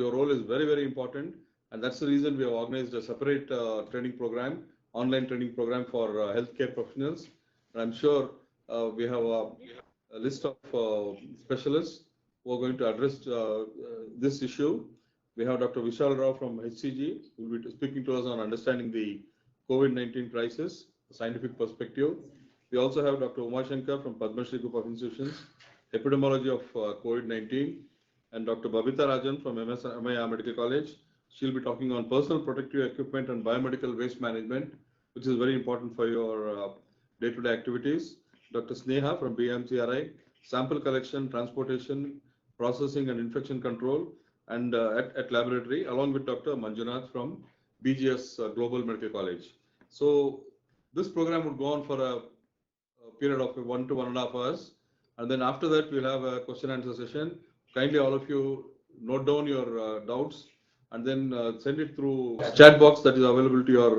Your role is very, very important, and that's the reason we have organized a separate training program, online training program for healthcare professionals. And I'm sure we have a list of specialists who are going to address this issue. We have Dr. Vishal Rao from HCG, who will be speaking to us on understanding the COVID-19 crisis, the scientific perspective. We also have Dr. Uma Shankar from Padma Shri Group of Institutions, epidemiology of COVID-19, and Dr. Babita Rajan from MIA Medical College. She'll be talking on personal protective equipment and biomedical waste management, which is very important for your day-to-day activities. Dr. Sneha from BMCRI, sample collection, transportation, processing and infection control, and at laboratory, along with Dr. Manjunath from BGS Global Medical College. So this program would go on for a period of 1 to 1.5 hours. And then after that, we'll have a question and answer session. Kindly all of you note down your doubts and then send it through chat box that is available to your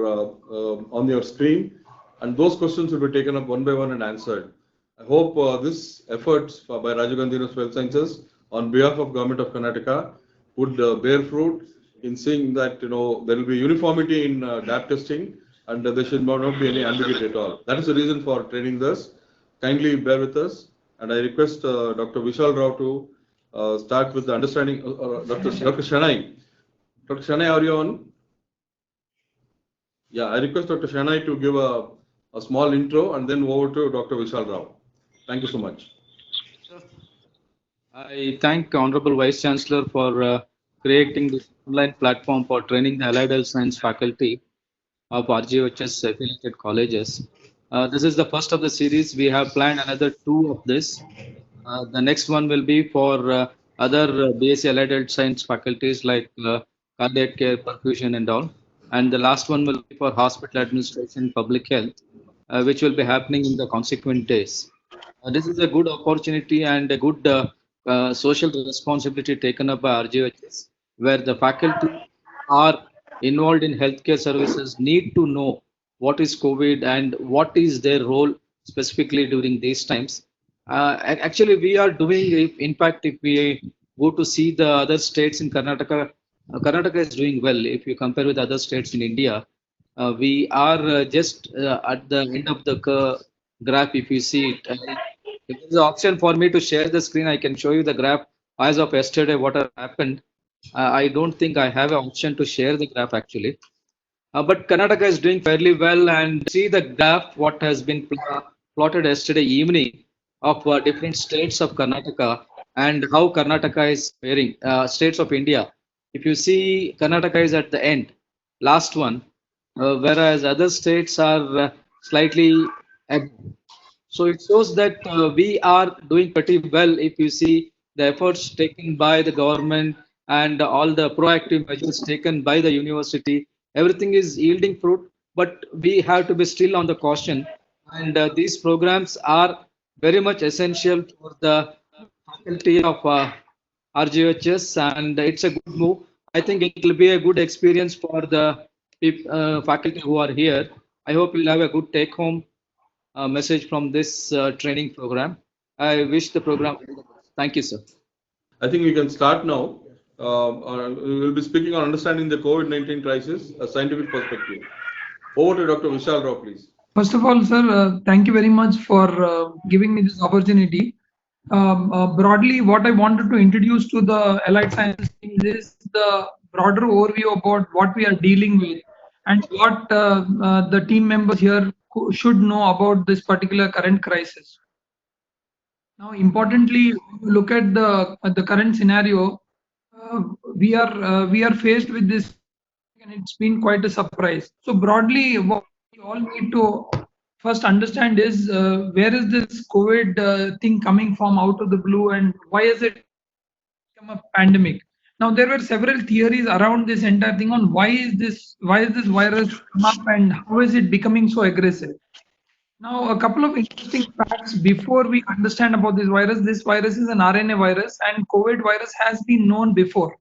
on your screen. And those questions will be taken up one by one and answered. I hope this efforts by Rajiv Gandhi University of Health Sciences on behalf of Government of Karnataka would bear fruit in seeing that there will be uniformity in lab testing and there should not be any ambiguity at all. That is the reason for training this. Kindly bear with us, and I request Dr. Vishal Rao to start with the understanding. Dr. Shanai. Dr. Shanai, are you on? Yeah, I request Dr. Shanai to give a small intro and then over to Dr. Vishal Rao. Thank you so much. I thank Honorable Vice Chancellor for creating this online platform for training the allied health science faculty of RGHS affiliated colleges. This is the first of the series. We have planned another 2 of this. The next one will be for other BSc allied health science faculties like cardiac care, perfusion, and all. And the last one will be for hospital administration, public health, which will be happening in the consequent days. This is a good opportunity and a good social responsibility taken up by RGHS, where the faculty are involved in healthcare services need to know what is COVID and what is their role specifically during these times. Actually, we are doing, in fact, if we go to see the other states in Karnataka, Karnataka is doing well if you compare with other states in India. We are just at the end of the graph, if you see it. If there is an option for me to share the screen, I can show you the graph as of yesterday, what has happened. I don't think I have an option to share the graph actually. But Karnataka is doing fairly well, and see the graph what has been plotted yesterday evening of different states of Karnataka and how Karnataka is faring, states of India. If you see, Karnataka is at the end, last one, whereas other states are slightly above. So it shows that we are doing pretty well if you see the efforts taken by the government and all the proactive measures taken by the university. Everything is yielding fruit, but we have to be still on the caution. And these programs are very much essential for the faculty of RGHS, and it's a good move. I think it will be a good experience for the faculty who are here. I hope you'll have a good take home message from this training program. I wish the program. Thank you, sir. I think we can start now. We will be speaking on understanding the COVID-19 crisis, a scientific perspective. Over to Dr. Vishal Rao, please. First of all, sir, thank you very much for giving me this opportunity. Broadly, what I wanted to introduce to the allied sciences team is the broader overview about what we are dealing with and what the team members here should know about this particular current crisis. Now, importantly, look at the current scenario. We are faced with this, and it's been quite a surprise. So broadly, what we all need to first understand is where is this COVID thing coming from out of the blue, and why is it become a pandemic? Now there were several theories around this entire thing on why is this virus come up and how is it becoming so aggressive. Now, a couple of interesting facts before we understand about this virus. This virus is an RNA virus, and COVID virus has been known before.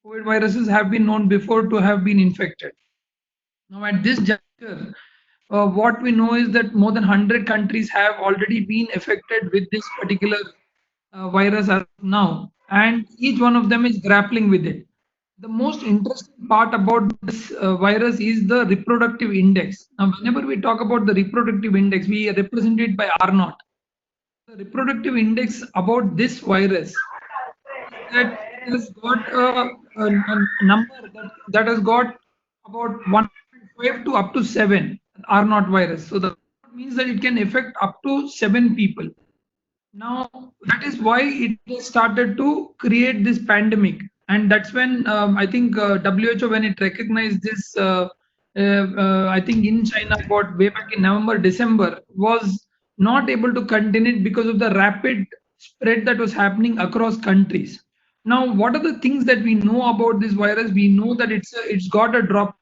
COVID viruses have been known before to have been infected. Now, at this juncture, what we know is that more than 100 countries have already been affected with this particular virus as of now, and each one of them is grappling with it. The most interesting part about this virus is the reproductive index. Now, whenever we talk about the reproductive index, we represent it by R naught. The reproductive index about this virus is that it has got a number that has got about 1.5 to up to 7 R naught virus. So that means that it can affect up to 7 people. Now, that is why it has started to create this pandemic. And that's when I think WHO, when it recognized this, I think in China, about way back in November, December, was not able to contain it because of the rapid spread that was happening across countries. Now, what are the things that we know about this virus? We know that it's got a drop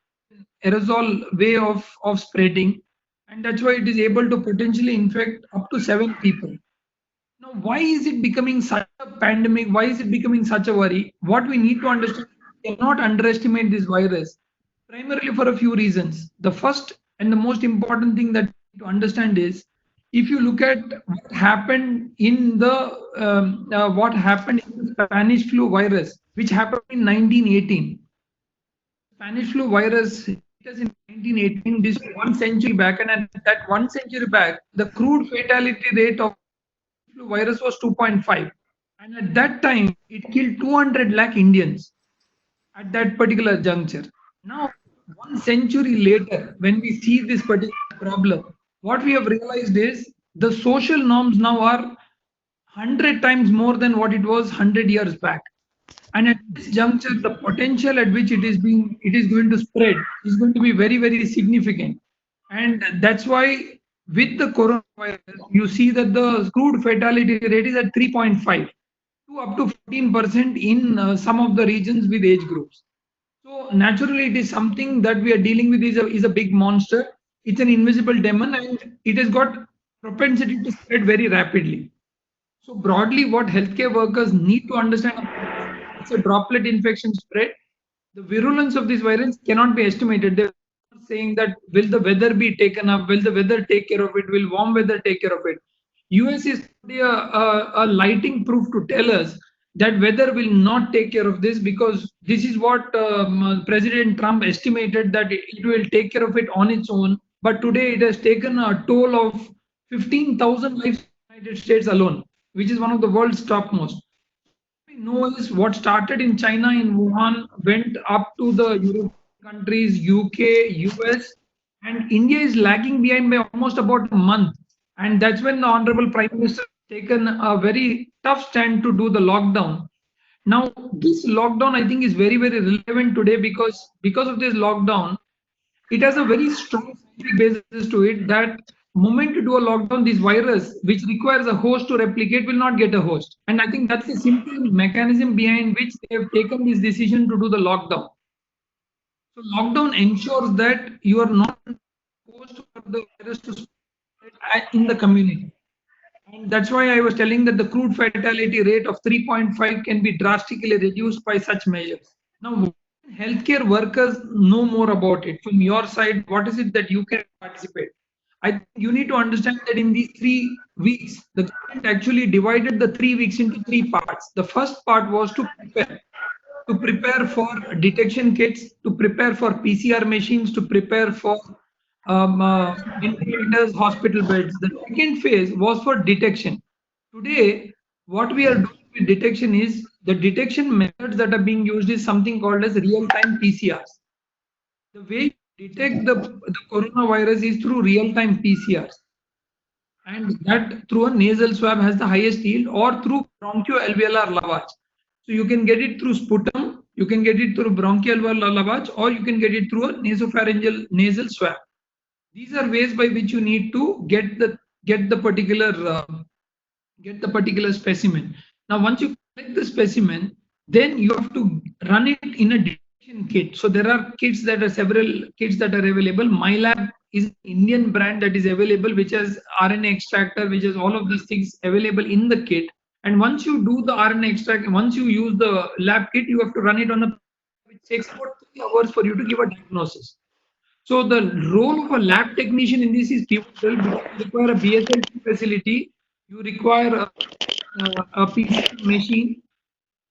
aerosol way of spreading, and that's why it is able to potentially infect up to 7 people. Now, why is it becoming such a pandemic? Why is it becoming such a worry? What we need to understand, we cannot underestimate this virus, primarily for a few reasons. The first and the most important thing that we need to understand is, if you look at what happened in the Spanish flu virus, which happened in 1918. Spanish flu virus hit us in 1918, this 1 century back, and at that 1 century back, the crude fatality rate of flu virus was 2.5. And at that time, it killed 200 lakh Indians at that particular juncture. Now, 1 century later, when we see this particular problem, what we have realized is the social norms now are 100 times more than what it was 100 years back. And at this juncture, the potential at which it is going to spread is going to be very, very significant. And that's why with the coronavirus, you see that the crude fatality rate is at 3.5 to up to 14% in some of the regions with age groups. So naturally, it is something that we are dealing with is a big monster. It's an invisible demon, and it has got propensity to spread very rapidly. So broadly, what healthcare workers need to understand, it's a droplet infection spread. The virulence of this virus cannot be estimated. They're saying that will the weather be taken up? Will the weather take care of it? Will warm weather take care of it? US is a lighting proof to tell us that weather will not take care of this, because this is what President Trump estimated, that it will take care of it on its own. But today it has taken a toll of 15,000 lives in the United States alone, which is one of the world's topmost. We know is what started in China, in Wuhan, went up to the European countries, UK, US, and India is lagging behind by almost about a month. And that's when the Honorable Prime Minister has taken a very tough stand to do the lockdown. Now, this lockdown, I think, is very, very relevant today, because of this lockdown, it has a very strong scientific basis to it, that moment to do a lockdown, this virus, which requires a host to replicate, will not get a host. And I think that's the simple mechanism behind which they have taken this decision to do the lockdown. So lockdown ensures that you are not exposed for the virus to spread in the community. And that's why I was telling that the crude fatality rate of 3.5 can be drastically reduced by such measures. Now, healthcare workers know more about it. From your side, what is it that you can participate? I think you need to understand that in these 3 weeks, the government actually divided the 3 weeks into 3 parts. The first part was to prepare for detection kits, to prepare for PCR machines, to prepare for ventilators, hospital beds. The second phase was for detection. Today, what we are doing with detection is, the detection methods that are being used is something called as real-time PCRs. The way you detect the coronavirus is through real-time PCRs, and that through a nasal swab has the highest yield, or through bronchoalveolar lavage. So you can get it through sputum, you can get it through bronchoalveolar lavage, or you can get it through a nasopharyngeal nasal swab. These are ways by which you need to get the particular specimen. Now, once you collect the specimen, then you have to run it in a detection kit. So there are several kits that are available. MyLab is an Indian brand that is available, which has RNA extractor, which has all of these things available in the kit. And once you do the RNA extract, once you use the lab kit, you have to run it on a, which takes about 3 hours for you to give a diagnosis. So the role of a lab technician in this is pivotal, because you require a BSL facility, you require a PCR machine,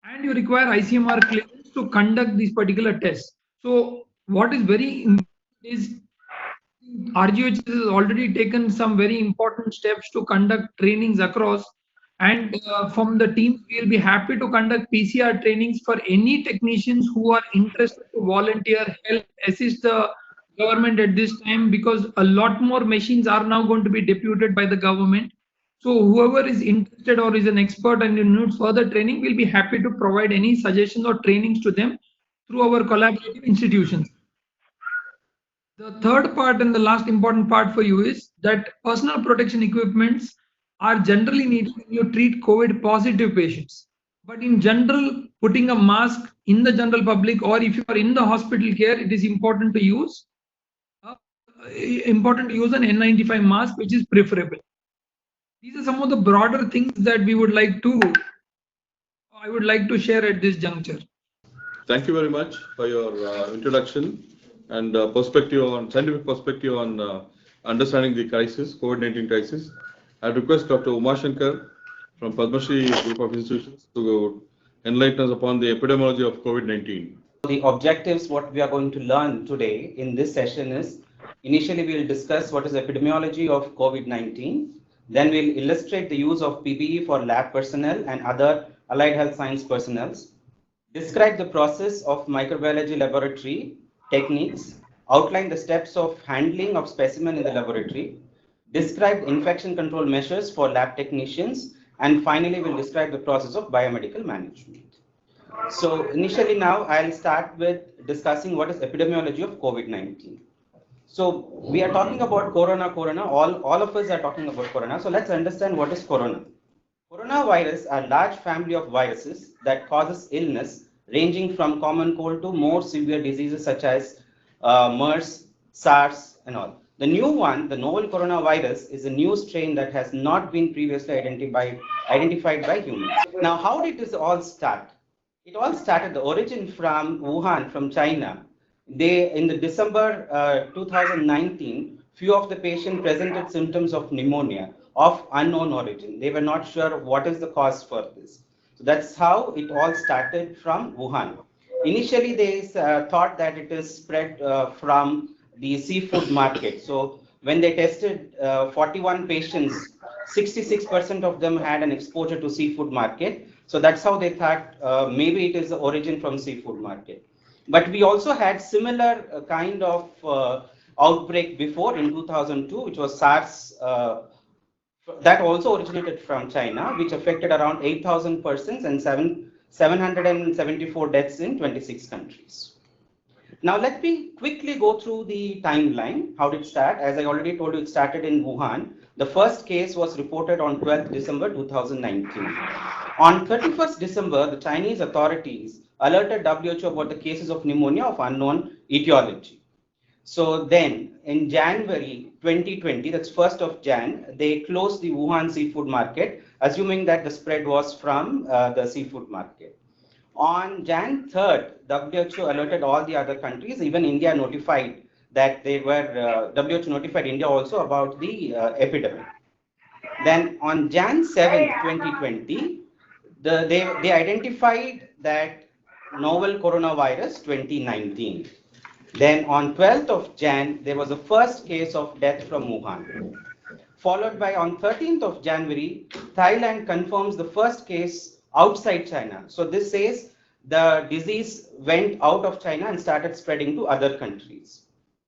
and you require ICMR clearance to conduct these particular tests. So what is very important is RGH has already taken some very important steps to conduct trainings across. And from the team, we'll be happy to conduct PCR trainings for any technicians who are interested to volunteer, help, assist the government at this time, because a lot more machines are now going to be deputed by the government. So whoever is interested or is an expert and needs further training, we'll be happy to provide any suggestions or trainings to them through our collaborative institutions. The third part and the last important part for you is that personal protection equipments are generally needed when you treat COVID positive patients. But in general, putting a mask in the general public, or if you are in the hospital care, it is important to use an N95 mask, which is preferable. These are some of the broader things that I would like to share at this juncture. Thank you very much for your introduction and scientific perspective on understanding the crisis, COVID-19 crisis. I request Dr. Umashankar from Padma Shri Group of Institutions to enlighten us upon the epidemiology of COVID-19. The objectives, what we are going to learn today in this session is, initially we will discuss what is epidemiology of COVID-19. Then we'll illustrate the use of PPE for lab personnel and other allied health science personnel. Describe the process of microbiology laboratory techniques, outline the steps of handling of specimen in the laboratory, describe infection control measures for lab technicians, and finally we'll describe the process of biomedical management. So initially now I'll start with discussing what is epidemiology of COVID-19. So we are talking about corona, all of us are talking about corona. So let's understand what is corona. Coronavirus are a large family of viruses that causes illness ranging from common cold to more severe diseases such as MERS, SARS and all. The new one, the novel coronavirus, is a new strain that has not been previously identified by humans. Now, how did this all start? It all started, the origin from Wuhan, from China. In the December 2019, few of the patients presented symptoms of pneumonia of unknown origin. They were not sure what is the cause for this. So that's how it all started from Wuhan. Initially, they thought that it is spread from the seafood market. So when they tested 41 patients, 66% of them had an exposure to seafood market. So that's how they thought maybe it is the origin from seafood market. But we also had similar kind of outbreak before in 2002, which was SARS. That also originated from China, which affected around 8,000 persons and 774 deaths in 26 countries. Now, let me quickly go through the timeline. How did it start? As I already told you, it started in Wuhan. The first case was reported on 12th December 2019. On 31st December, the Chinese authorities alerted WHO about the cases of pneumonia of unknown etiology. So then in January 2020, that's 1st of Jan, they closed the Wuhan seafood market, assuming that the spread was from the seafood market. On Jan 3rd, WHO alerted all the other countries, even India notified that they were, WHO notified India also about the epidemic. Then on Jan 7th, 2020, they identified that novel coronavirus 2019. Then on 12th of Jan, there was a first case of death from Wuhan. Followed by on 13th of January, Thailand confirms the first case outside China. So this says the disease went out of China and started spreading to other countries.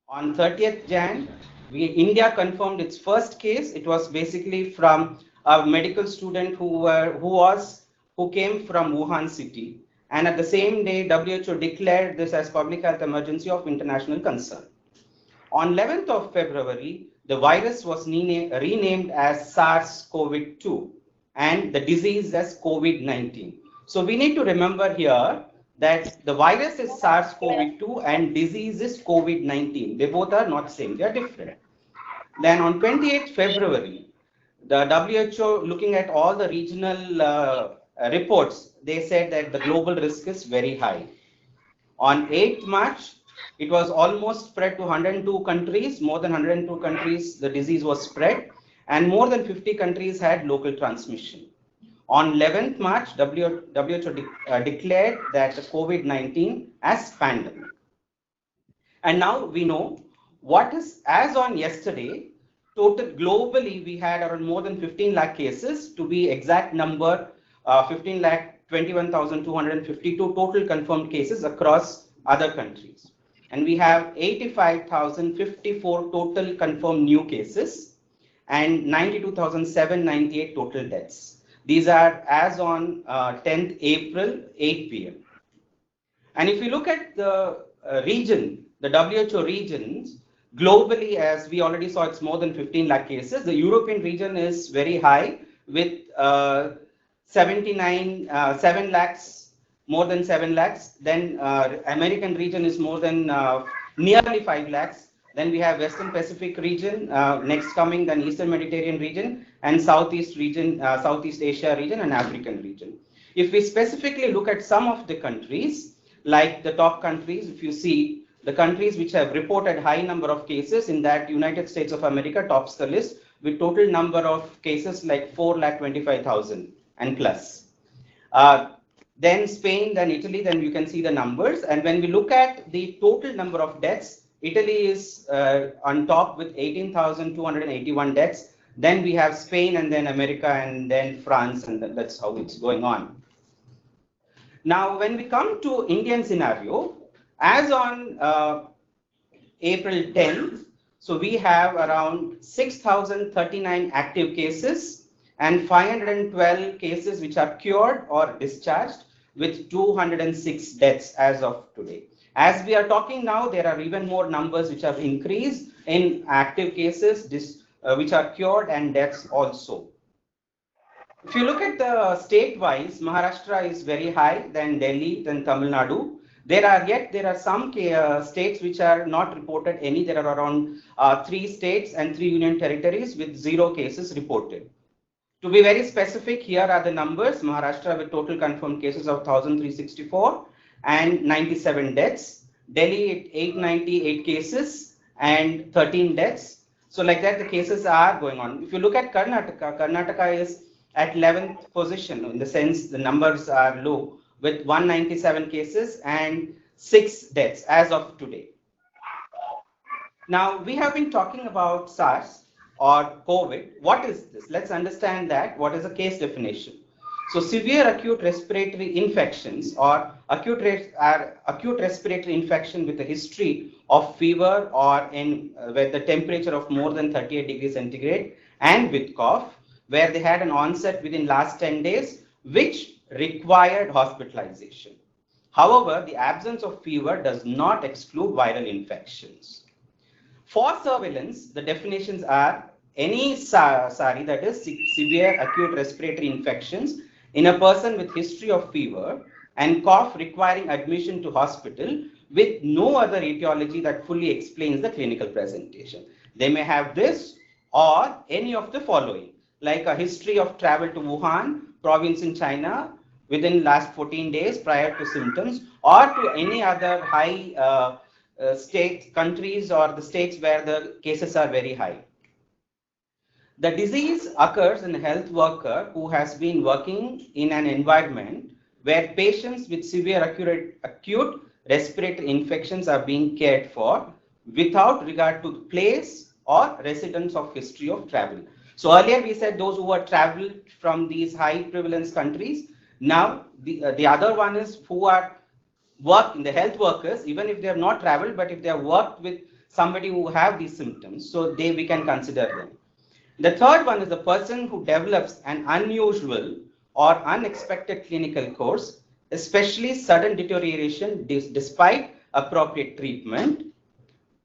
On 30th Jan, India confirmed its first case. It was basically from a medical student who came from Wuhan city. And at the same day, WHO declared this as public health emergency of international concern. On 11th of February, the virus was renamed as SARS-CoV-2 and the disease as COVID-19. So we need to remember here that the virus is SARS-CoV-2 and disease is COVID-19. They both are not same, they are different. Then on 28th February, the WHO, looking at all the regional reports, they said that the global risk is very high. On 8th March, it was almost spread to 102 countries, more than 102 countries the disease was spread, and more than 50 countries had local transmission. On 11th March, WHO declared that the COVID-19 as pandemic. And now we know what is, as on yesterday, total globally, we had around more than 15 lakh cases, to be exact number, 15 lakh 21,252 total confirmed cases across other countries. And we have 85,054 total confirmed new cases and 92,798 total deaths. These are as on 10th April, 8 p.m. And if you look at the region, the WHO regions, globally, as we already saw, it's more than 15 lakh cases. The European region is very high with 7 lakhs, more than 7 lakhs. Then American region is more than nearly 5 lakhs. Then we have Western Pacific region next coming, then Eastern Mediterranean region and Southeast region, Southeast Asia region and African region. If we specifically look at some of the countries, like the top countries, if you see the countries which have reported high number of cases, in that United States of America tops the list with total number of cases like 4,25,000 and plus. Then Spain, then Italy, then you can see the numbers. And when we look at the total number of deaths, Italy is on top with 18,281 deaths. Then we have Spain and then America and then France, and that's how it's going on. Now, when we come to Indian scenario, as on April 10th, so we have around 6,039 active cases and 512 cases which are cured or discharged, with 206 deaths as of today. As we are talking now, there are even more numbers which have increased in active cases which are cured and deaths also. If you look at the state-wise, Maharashtra is very high, then Delhi, then Tamil Nadu. There are some states which are not reported any. There are around 3 states and 3 union territories with 0 cases reported. To be very specific, here are the numbers. Maharashtra with total confirmed cases of 1,364 and 97 deaths. Delhi 898 cases and 13 deaths. So like that, the cases are going on. If you look at Karnataka, Karnataka is at 11th position, in the sense the numbers are low, with 197 cases and 6 deaths as of today. Now, we have been talking about SARS or COVID. What is this? Let's understand that. What is a case definition? So severe acute respiratory infections or acute respiratory infection with a history of fever or with the temperature of more than 38 degrees centigrade and with cough, where they had an onset within last 10 days, which required hospitalization. However, the absence of fever does not exclude viral infections. For surveillance, the definitions are any SARI, that is severe acute respiratory infections in a person with history of fever and cough requiring admission to hospital with no other etiology that fully explains the clinical presentation. They may have this or any of the following, like a history of travel to Wuhan province in China within last 14 days prior to symptoms, or to any other high countries or the states where the cases are very high. The disease occurs in a health worker who has been working in an environment where patients with severe acute respiratory infections are being cared for without regard to place or residence of history of travel. So earlier we said those who are traveled from these high prevalence countries. Now the other one is who are work in the health workers, even if they have not traveled, but if they have worked with somebody who have these symptoms, so we can consider them. The third one is the person who develops an unusual or unexpected clinical course, especially sudden deterioration despite appropriate treatment,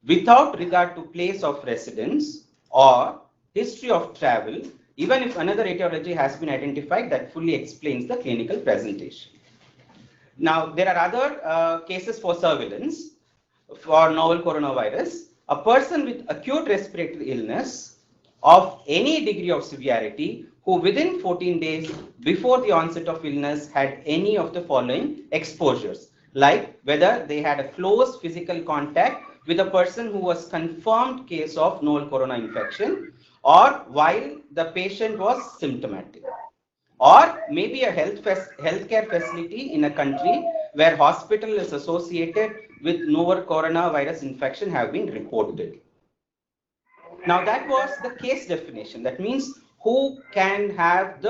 without regard to place of residence or history of travel, even if another etiology has been identified that fully explains the clinical presentation. Now, there are other cases for surveillance for novel coronavirus. A person with acute respiratory illness of any degree of severity who within 14 days before the onset of illness had any of the following exposures, like whether they had a close physical contact with a person who was confirmed case of novel corona infection, or while the patient was symptomatic, or maybe a healthcare facility in a country where hospital is associated with novel coronavirus infection have been reported. Now that was the case definition. That means who can have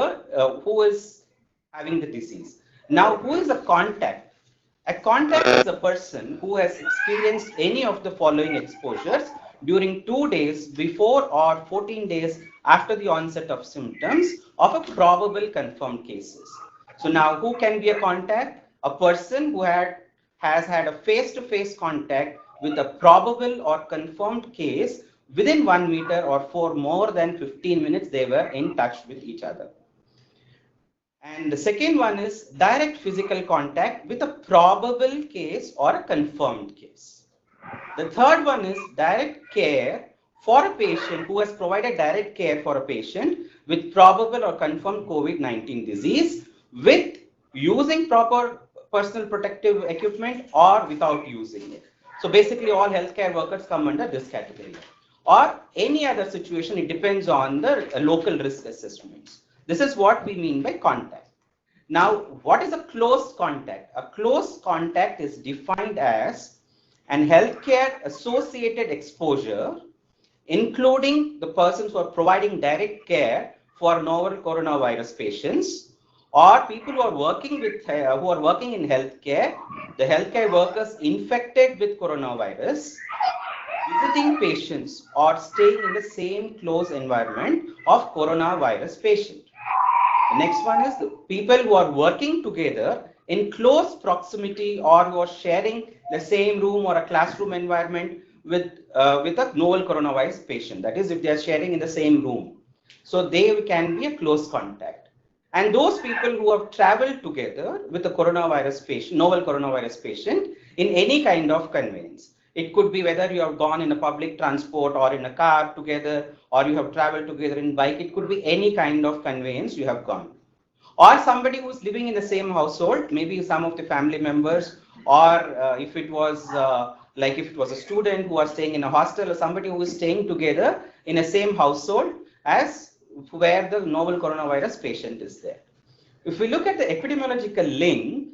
who is having the disease. Now who is a contact? A contact is a person who has experienced any of the following exposures during 2 days before or 14 days after the onset of symptoms of a probable confirmed cases. So now who can be a contact? A person who has had a face-to-face contact with a probable or confirmed case within 1 meter or for more than 15 minutes they were in touch with each other. And the second one is direct physical contact with a probable case or a confirmed case. The third one is direct care for a patient who has provided direct care for a patient with probable or confirmed COVID-19 disease with using proper personal protective equipment or without using it. So basically all healthcare workers come under this category. Or any other situation, it depends on the local risk assessments. This is what we mean by contact. Now, what is a close contact? A close contact is defined as an healthcare associated exposure, including the persons who are providing direct care for novel coronavirus patients, or people who are working in healthcare, the healthcare workers infected with coronavirus, visiting patients or staying in the same close environment of coronavirus patient. The next one is the people who are working together in close proximity or who are sharing the same room or a classroom environment with a novel coronavirus patient. That is, if they are sharing in the same room. So they can be a close contact. And those people who have traveled together with a coronavirus patient, novel coronavirus patient in any kind of conveyance. It could be whether you have gone in a public transport or in a car together, or you have traveled together in bike. It could be any kind of conveyance you have gone. Or somebody who's living in the same household, maybe some of the family members, or if it was a student who was staying in a hostel, or somebody who is staying together in the same household as where the novel coronavirus patient is there. If we look at the epidemiological link,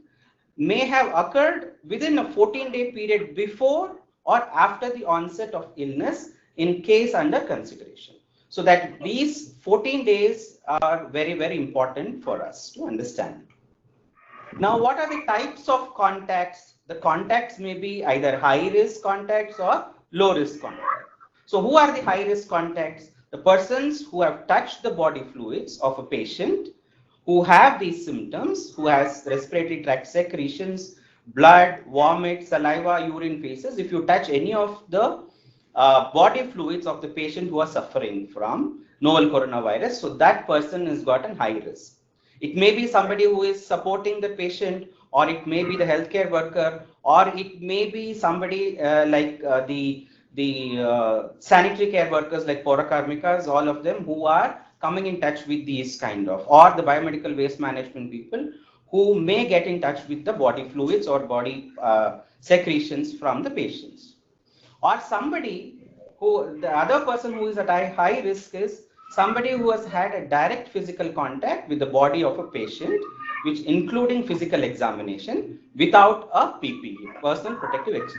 may have occurred within a 14-day period before or after the onset of illness in case under consideration. So that these 14 days are very, very important for us to understand. Now, what are the types of contacts? The contacts may be either high-risk contacts or low-risk contacts. So who are the high-risk contacts? The persons who have touched the body fluids of a patient, who have these symptoms, who has respiratory tract secretions, blood, vomit, saliva, urine phases. If you touch any of the body fluids of the patient who are suffering from novel coronavirus, so that person has got a high risk. It may be somebody who is supporting the patient, or it may be the healthcare worker, or it may be somebody the sanitary care workers like Porokarmikas, all of them who are coming in touch with these kind of, or the biomedical waste management people who may get in touch with the body fluids or body secretions from the patients. Or somebody who, the other person who is at high risk is somebody who has had a direct physical contact with the body of a patient, which including physical examination without a PPE, personal protective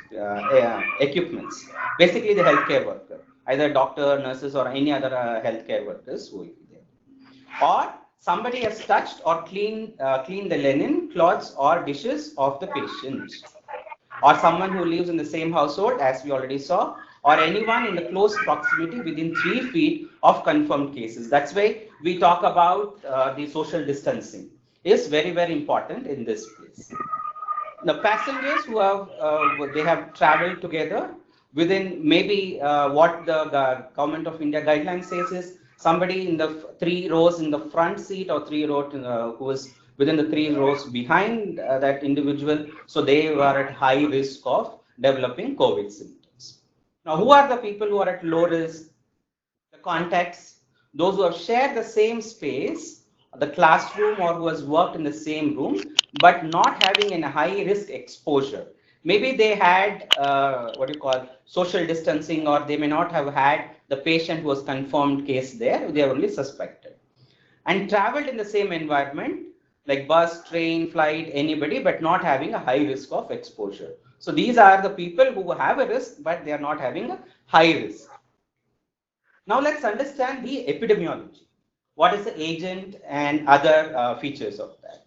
equipments. Basically the healthcare worker, either doctor, nurses, or any other healthcare workers who will be there. Or somebody has touched or cleaned the linen, cloths, or dishes of the patient. Or someone who lives in the same household, as we already saw, or anyone in the close proximity within 3 feet of confirmed cases. That's why we talk about the social distancing is very, very important in this place. The passengers who have they have traveled together within maybe what the Government of India guidelines says is somebody in the 3 rows in the front seat or 3 rows who is within the 3 rows behind that individual. So they were at high risk of developing COVID symptoms. Now, who are the people who are at low risk? The contacts, those who have shared the same space, the classroom, or who has worked in the same room, but not having a high risk exposure. Maybe they had social distancing, or they may not have had the patient who was confirmed case there. They are only suspected. and traveled in the same environment like bus, train, flight, anybody, but not having a high risk of exposure. So these are the people who have a risk, but they are not having a high risk. Now let's understand the epidemiology. What is the agent and other features of that?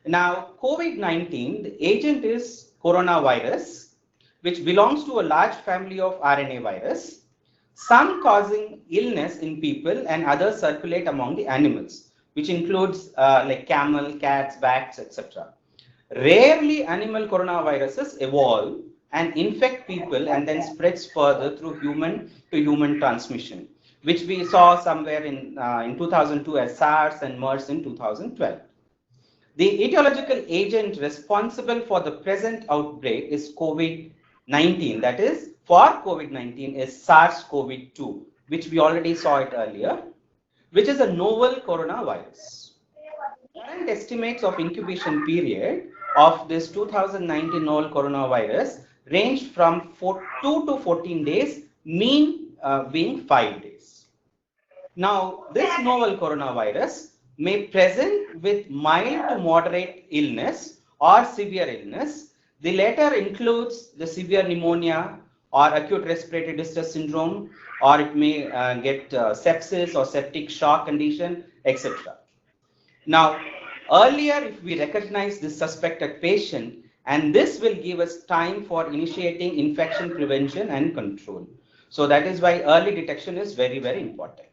Now, COVID-19, the agent is coronavirus, which belongs to a large family of RNA virus, some causing illness in people and others circulate among the animals, which includes like camel, cats, bats, etc. Rarely animal coronaviruses evolve and infect people and then spreads further through human to human transmission, which we saw somewhere in 2002 as SARS and MERS in 2012. The etiological agent responsible for the present outbreak is COVID-19. That is, for COVID-19 is SARS-CoV-2, which we already saw it earlier, which is a novel coronavirus. Current estimates of incubation period of this 2019 novel coronavirus ranged from 2 to 14 days, mean being 5 days. Now, this novel coronavirus may present with mild to moderate illness or severe illness. The latter includes the severe pneumonia or acute respiratory distress syndrome, or it may get sepsis or septic shock condition, etc. Now, earlier, if we recognize this suspected patient, and this will give us time for initiating infection prevention and control. So that is why early detection is very, very important.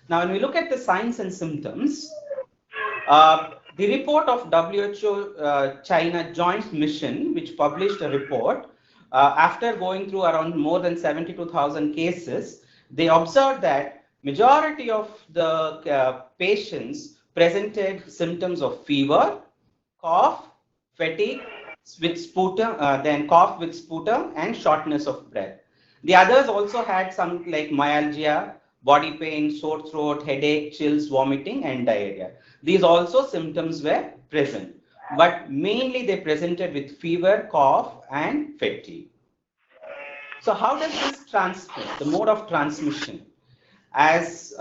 Now, when we look at the signs and symptoms, the report of WHO China Joint Mission, which published a report after going through around more than 72,000 cases, they observed that majority of the patients presented symptoms of fever, cough, fatigue with sputum, then cough with sputum and shortness of breath. The others also had some like myalgia, body pain, sore throat, headache, chills, vomiting, and diarrhea. These also symptoms were present, but mainly they presented with fever, cough, and fatigue. So how does this transmit? The mode of transmission. As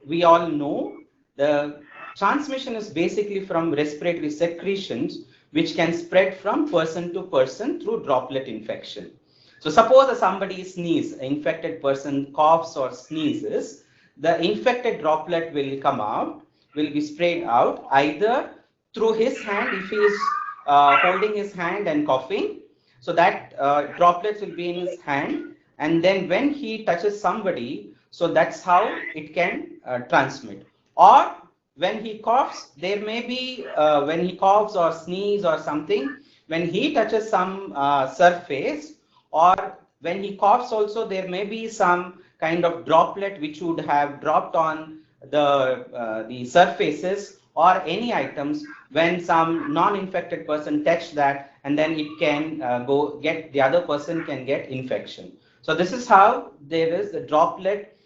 we all know, the transmission is basically from respiratory secretions, which can spread from person to person through droplet infection. So suppose somebody sneezes, an infected person coughs or sneezes, the infected droplet will come out, will be sprayed out either through his hand if he is holding his hand and coughing. So that droplets will be in his hand, and then when he touches somebody, so that's how it can transmit. Or when he coughs, there may be, when he coughs or sneezes or something, when he touches some surface, or when he coughs also, there may be some kind of droplet which would have dropped on the surfaces or any items when some non-infected person touch that, and then it can the other person can get infection. So this is how there is the droplet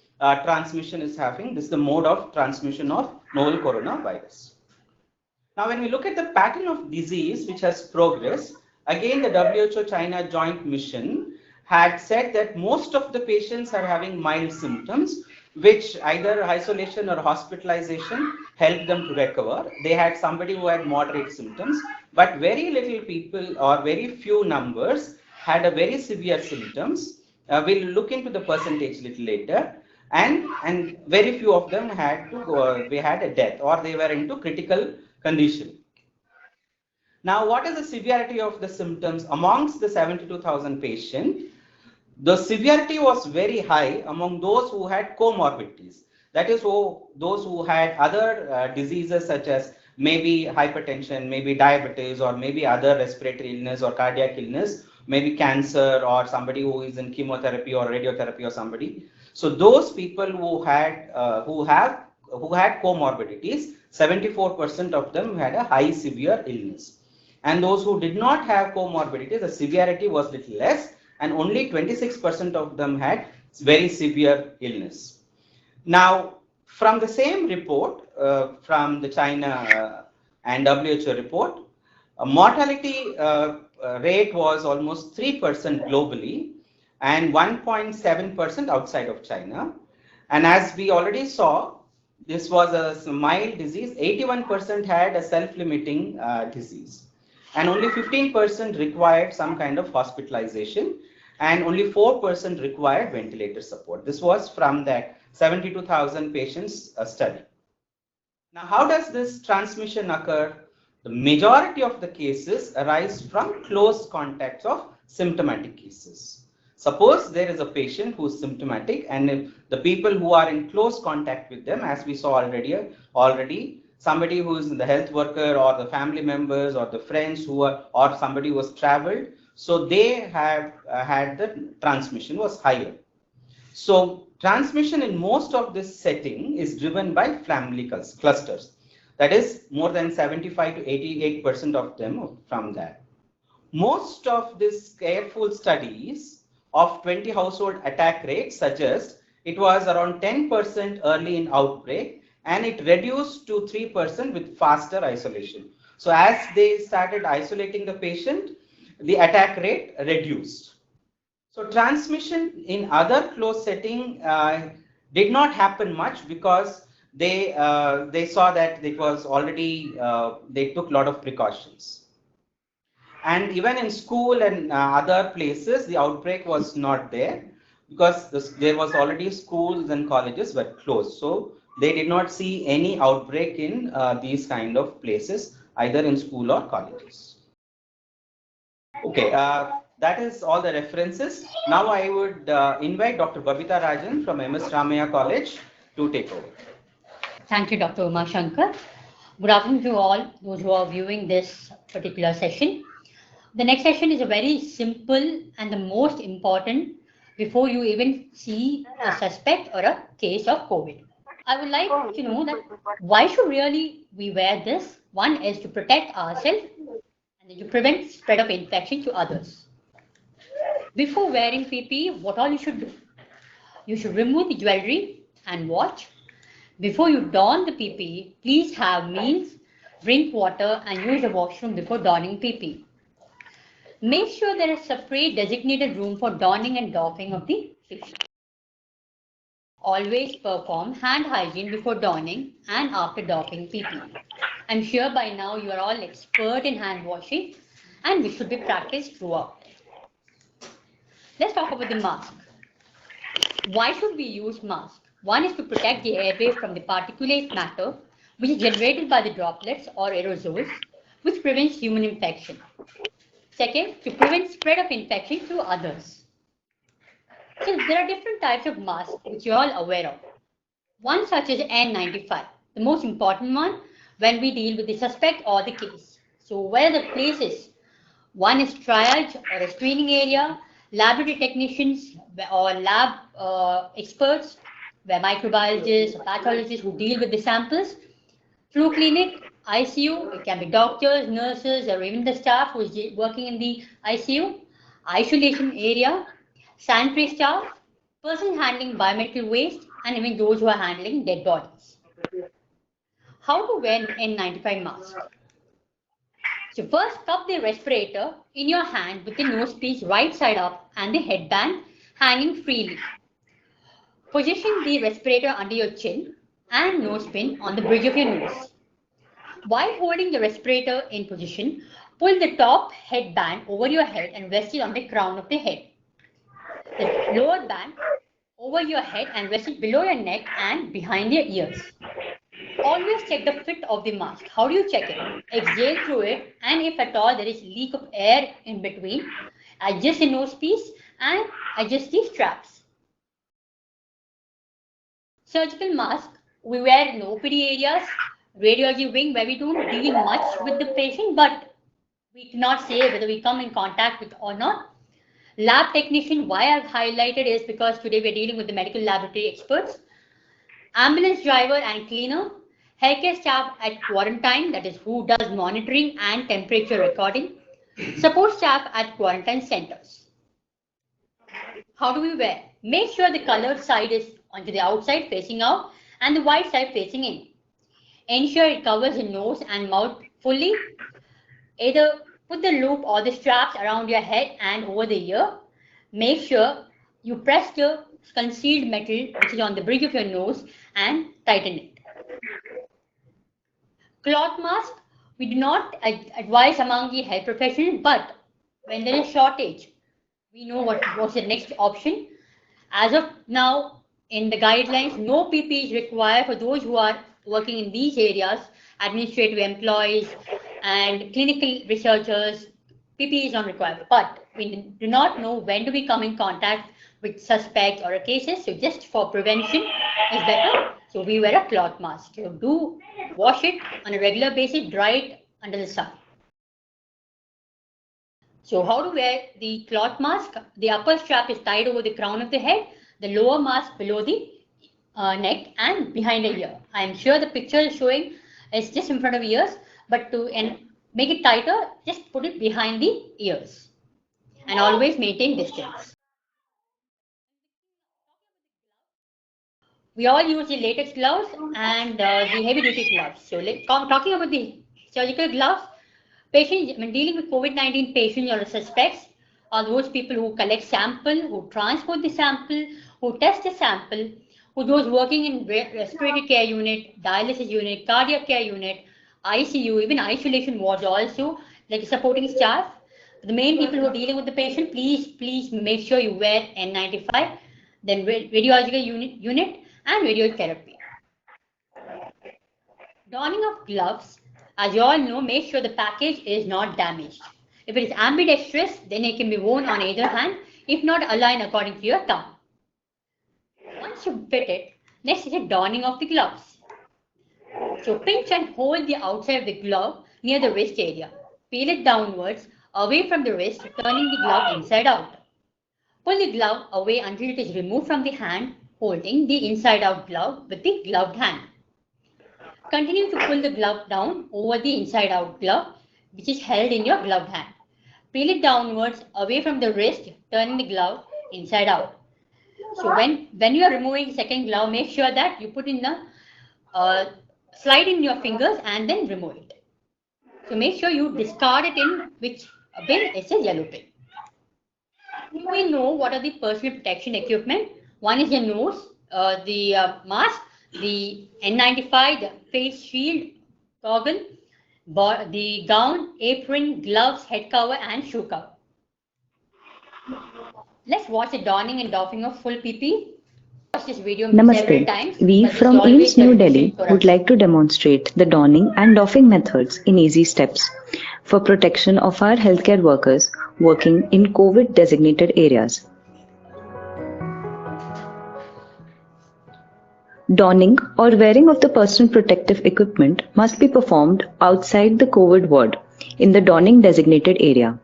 transmission is happening. This is the mode of transmission of novel coronavirus. Now, when we look at the pattern of disease which has progressed, again, the WHO China Joint Mission had said that most of the patients are having mild symptoms, which either isolation or hospitalization helped them to recover. They had somebody who had moderate symptoms, but very little people or very few numbers had a very severe symptoms. We'll look into the percentage little later. And very few of them had they had a death or they were into critical condition. Now, what is the severity of the symptoms amongst the 72,000 patients? The severity was very high among those who had comorbidities. That is, those who had other diseases such as maybe hypertension, maybe diabetes, or maybe other respiratory illness or cardiac illness, maybe cancer, or somebody who is in chemotherapy or radiotherapy or somebody. So those people who had comorbidities, 74% of them had a high severe illness. And those who did not have comorbidities, the severity was little less, and only 26% of them had very severe illness. Now, from the same report, from the China and WHO report, mortality rate was almost 3% globally and 1.7% outside of China. And as we already saw, this was a mild disease. 81% had a self-limiting disease, and only 15% required some kind of hospitalization, and only 4% required ventilator support. This was from that 72,000 patients study. Now, how does this transmission occur? The majority of the cases arise from close contacts of symptomatic cases. Suppose there is a patient who is symptomatic, and if the people who are in close contact with them, as we saw already, somebody who is the health worker or the family members or the friends who are, or somebody who has traveled, so they have had the transmission was higher. So transmission in most of this setting is driven by family clusters. That is more than 75 to 88% of them from that. Most of these careful studies of 20 household attack rate suggest it was around 10% early in outbreak, and it reduced to 3% with faster isolation. So as they started isolating the patient, the attack rate reduced. So transmission in other close setting did not happen much because they saw that it was already, they took a lot of precautions. And even in school and other places, the outbreak was not there because there was already schools and colleges were closed. So they did not see any outbreak in these kind of places, either in school or colleges. Okay, that is all the references. Now I would invite Dr. Babita Rajan from MS Ramaiah College to take over. Thank you, Dr. Uma Shankar. Good afternoon to all those who are viewing this particular session. The next session is a very simple and the most important before you even see a suspect or a case of COVID. I would like to know that why should really we wear this? One is to protect ourselves and to prevent spread of infection to others. Before wearing PPE, what all you should do? You should remove the jewelry and watch. Before you don the PPE, please have meals, drink water and use the washroom before donning PPE. Make sure there is a separate designated room for donning and doffing of the PPE. Always perform hand hygiene before donning and after doffing PPE. I'm sure by now you are all expert in hand washing and we should be practiced throughout. Let's talk about the mask. Why should we use mask? One is to protect the airway from the particulate matter which is generated by the droplets or aerosols, which prevents human infection. Second, to prevent spread of infection to others. So there are different types of masks which you are all aware of. One such as N95, the most important one when we deal with the suspect or the case. So where the places, one is triage or a screening area, laboratory technicians or lab experts, where microbiologists or pathologists who deal with the samples, flu clinic, ICU, it can be doctors, nurses, or even the staff who is working in the ICU, isolation area, sanitary staff, person handling biomedical waste, and even those who are handling dead bodies. How to wear an N95 mask? So first, cup the respirator in your hand with the nose piece right side up and the headband hanging freely. Position the respirator under your chin and nose pin on the bridge of your nose. While holding the respirator in position, pull the top headband over your head and rest it on the crown of the head. The lower band over your head and rest it below your neck and behind your ears. Always check the fit of the mask. How do you check it? Exhale through it, and if at all there is leak of air in between, adjust the nose piece and adjust the straps. Surgical mask we wear in OPD areas, radiology wing where we don't deal much with the patient, but we cannot say whether we come in contact with or not. Lab technician, why I've highlighted is because today we're dealing with the medical laboratory experts. Ambulance driver and cleaner, healthcare staff at quarantine, that is who does monitoring and temperature recording, support staff at quarantine centers. How do we wear? Make sure the colored side is onto the outside facing out and the white side facing in. Ensure it covers the nose and mouth fully. Either put the loop or the straps around your head and over the ear. Make sure you press the concealed metal which is on the bridge of your nose and tighten it. Cloth mask, we do not advise among the health professionals, but when there is shortage, we know what's the next option. As of now, in the guidelines, no PPE is required for those who are working in these areas, administrative employees and clinical researchers. PPE is not required, but we do not know when do we come in contact with suspects or cases. So just for prevention is better. So we wear a cloth mask. So do wash it on a regular basis, dry it under the sun. So how to wear the cloth mask? The upper strap is tied over the crown of the head, the lower mask below the neck and behind the ear. I am sure the picture is showing it's just in front of ears, but to make it tighter, just put it behind the ears and always maintain distance. We all use the latex gloves and the heavy duty gloves. So talking about the surgical gloves, patients, when dealing with COVID-19 patients or suspects, are those people who collect sample, who transport the sample, who test the sample, who those working in respiratory care unit, dialysis unit, cardiac care unit, ICU, even isolation wards also, like supporting staff. The main people who are dealing with the patient, please make sure you wear N95, then radiological unit and radiotherapy. Donning of gloves, as you all know, make sure the package is not damaged. If it is ambidextrous, then it can be worn on either hand, if not aligned according to your thumb. Once you fit it, next is the donning of the gloves. So pinch and hold the outside of the glove near the wrist area. Peel it downwards, away from the wrist, turning the glove inside out. Pull the glove away until it is removed from the hand, holding the inside out glove with the gloved hand. Continue to pull the glove down over the inside out glove, which is held in your gloved hand. Peel it downwards, away from the wrist, turning the glove inside out. So when you are removing the second glove, make sure that you put in the slide in your fingers and then remove it. So make sure you discard it in which bin. It's a yellow bin. We know what are the personal protection equipment. One is the nose, the mask, the N95, the face shield, goggle, the gown, apron, gloves, head cover and shoe cover. Let's watch the donning and doffing of full PPE. Watch this video several times. Namaste. We from AIIMS New Delhi would like to demonstrate the donning and doffing methods in easy steps for protection of our healthcare workers working in COVID designated areas. Donning or wearing of the personal protective equipment must be performed outside the COVID ward in the donning designated area.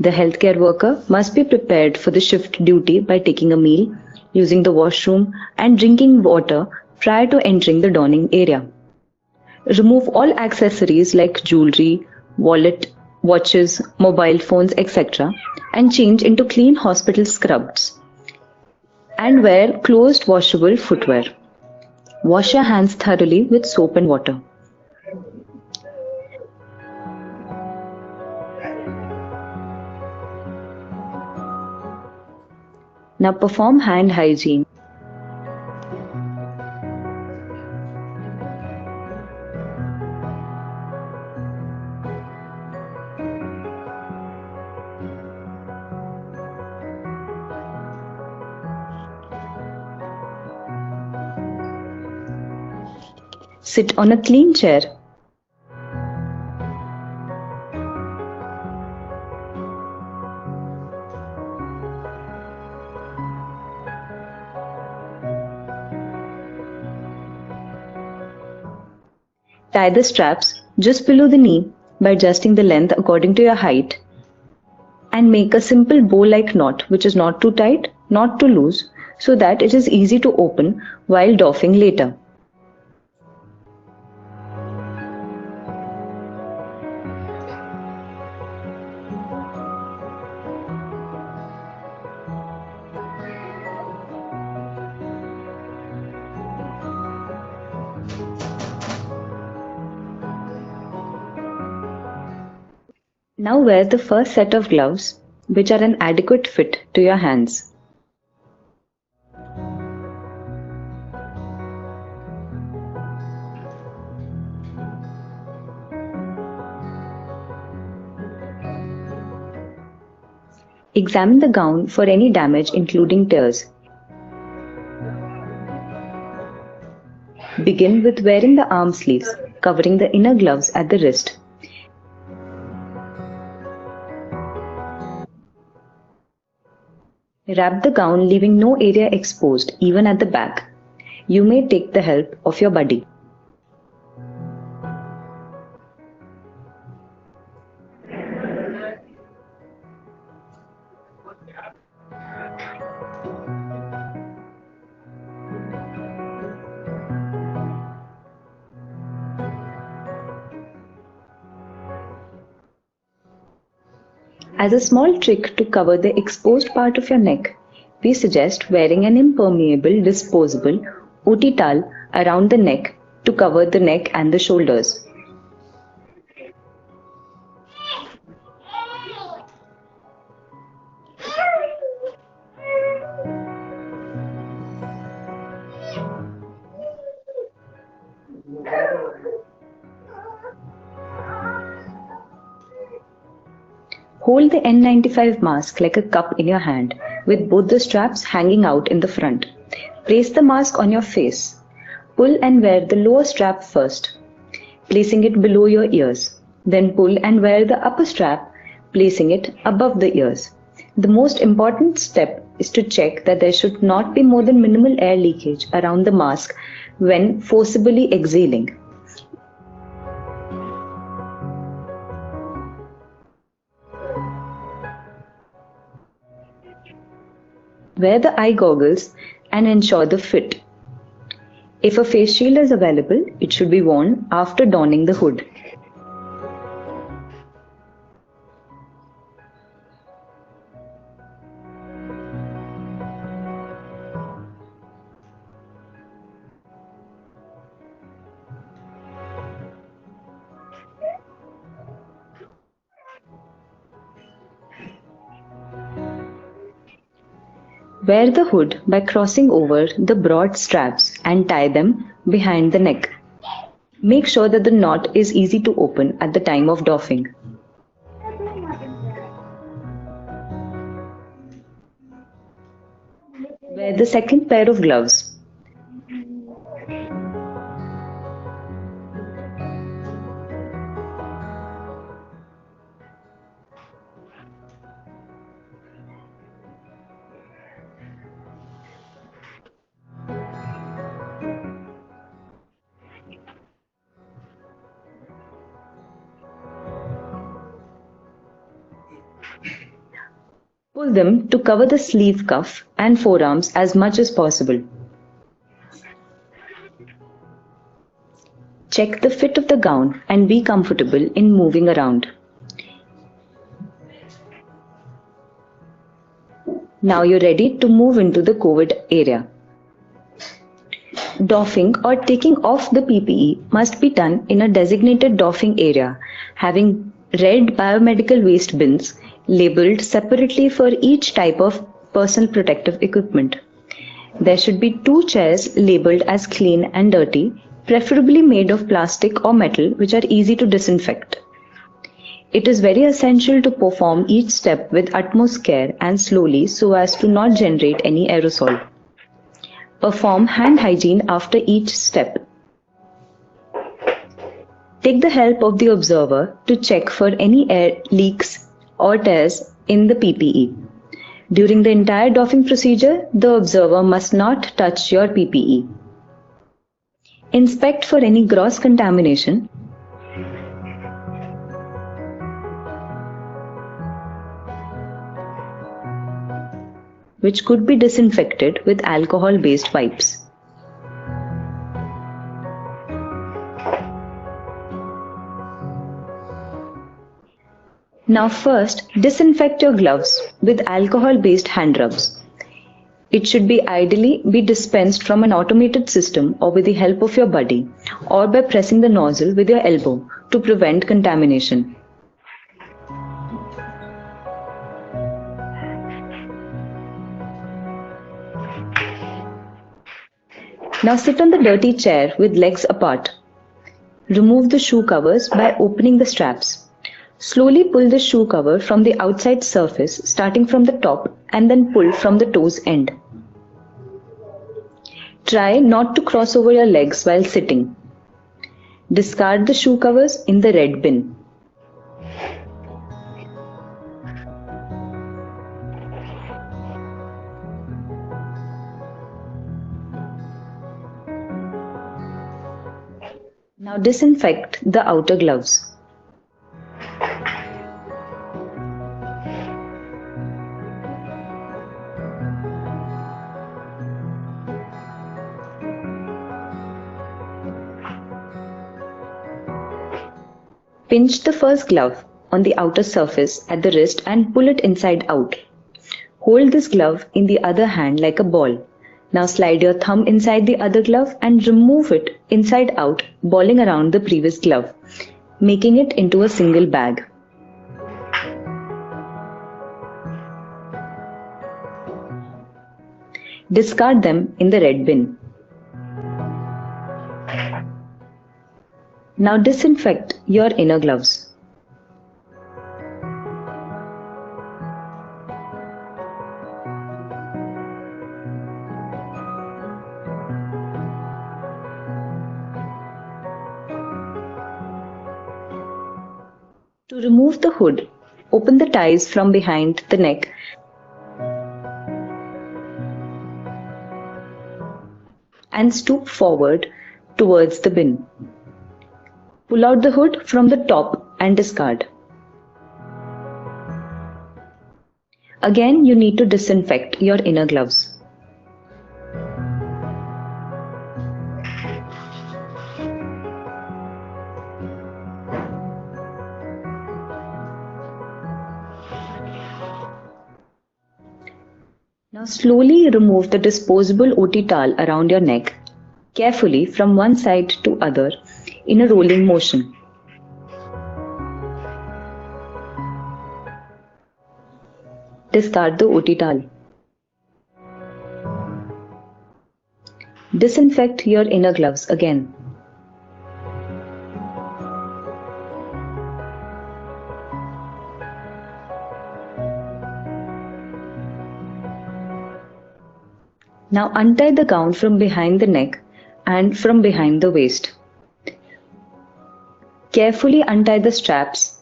The healthcare worker must be prepared for the shift duty by taking a meal, using the washroom and drinking water prior to entering the donning area. Remove all accessories like jewelry, wallet, watches, mobile phones, etc. and change into clean hospital scrubs. And wear closed washable footwear. Wash your hands thoroughly with soap and water. Now perform hand hygiene. Sit on a clean chair. Tie the straps just below the knee by adjusting the length according to your height and make a simple bow-like knot which is not too tight, not too loose, so that it is easy to open while doffing later. Now wear the first set of gloves, which are an adequate fit to your hands. Examine the gown for any damage, including tears. Begin with wearing the arm sleeves, covering the inner gloves at the wrist. Wrap the gown, leaving no area exposed, even at the back. You may take the help of your buddy. As a small trick to cover the exposed part of your neck, we suggest wearing an impermeable, disposable OT towel around the neck to cover the neck and the shoulders. Hold the N95 mask like a cup in your hand, with both the straps hanging out in the front. Place the mask on your face. Pull and wear the lower strap first, placing it below your ears. Then pull and wear the upper strap, placing it above the ears. The most important step is to check that there should not be more than minimal air leakage around the mask when forcibly exhaling. Wear the eye goggles and ensure the fit. If a face shield is available, it should be worn after donning the hood. Wear the hood by crossing over the broad straps and tie them behind the neck. Make sure that the knot is easy to open at the time of doffing. Wear the second pair of gloves. Pull them to cover the sleeve cuff and forearms as much as possible. Check the fit of the gown and be comfortable in moving around. Now you're ready to move into the COVID area. Doffing or taking off the PPE must be done in a designated doffing area, having red biomedical waste bins labeled separately for each type of personal protective equipment. There should be 2 chairs labeled as clean and dirty, preferably made of plastic or metal, which are easy to disinfect. It is very essential to perform each step with utmost care and slowly so as to not generate any aerosol. Perform hand hygiene after each step. Take the help of the observer to check for any air leaks or tears in the PPE. During the entire doffing procedure, the observer must not touch your PPE. Inspect for any gross contamination. Which could be disinfected with alcohol-based wipes. Now first, disinfect your gloves with alcohol-based hand rubs. It should be ideally be dispensed from an automated system or with the help of your buddy, or by pressing the nozzle with your elbow to prevent contamination. Now sit on the dirty chair with legs apart. Remove the shoe covers by opening the straps. Slowly pull the shoe cover from the outside surface, starting from the top, and then pull from the toes end. Try not to cross over your legs while sitting. Discard the shoe covers in the red bin. Now disinfect the outer gloves. Pinch the first glove on the outer surface at the wrist and pull it inside out. Hold this glove in the other hand like a ball. Now slide your thumb inside the other glove and remove it inside out, balling around the previous glove, making it into a single bag. Discard them in the red bin. Now disinfect your inner gloves. To remove the hood, open the ties from behind the neck and stoop forward towards the bin. Pull out the hood from the top and discard. Again, you need to disinfect your inner gloves. Now slowly remove the disposable OT towel around your neck, carefully from one side to other in a rolling motion. Discard the OT towel. Disinfect your inner gloves again. Now untie the gown from behind the neck and from behind the waist. Carefully untie the straps.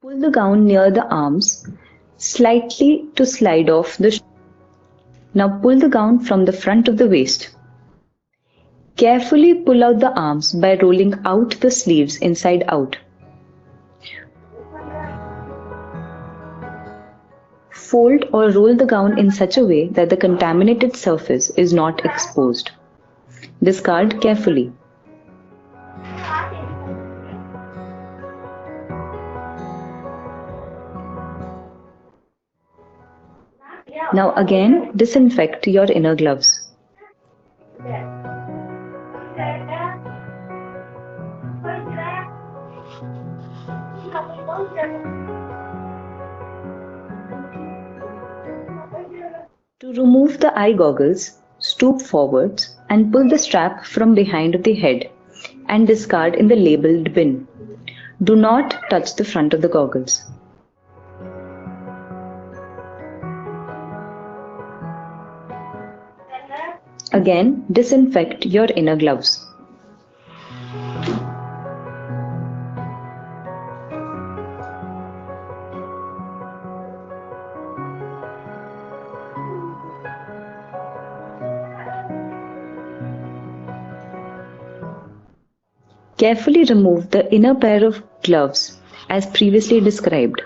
Pull the gown near the arms, slightly to slide off the. Now pull the gown from the front of the waist. Carefully pull out the arms by rolling out the sleeves inside out. Fold or roll the gown in such a way that the contaminated surface is not exposed. Discard carefully. Now again, disinfect your inner gloves. To remove the eye goggles, stoop forwards and pull the strap from behind the head and discard in the labeled bin. Do not touch the front of the goggles. Again, disinfect your inner gloves. Carefully remove the inner pair of gloves as previously described.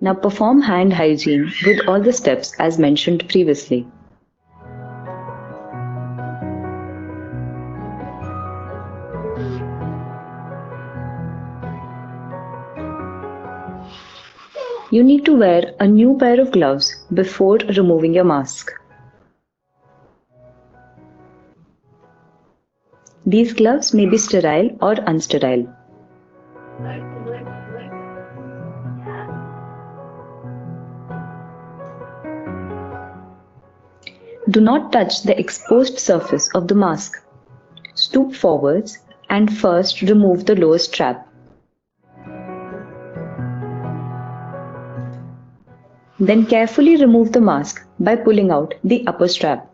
Now perform hand hygiene with all the steps as mentioned previously. You need to wear a new pair of gloves before removing your mask. These gloves may be sterile or unsterile. Do not touch the exposed surface of the mask. Stoop forwards and first remove the lower strap. Then carefully remove the mask by pulling out the upper strap.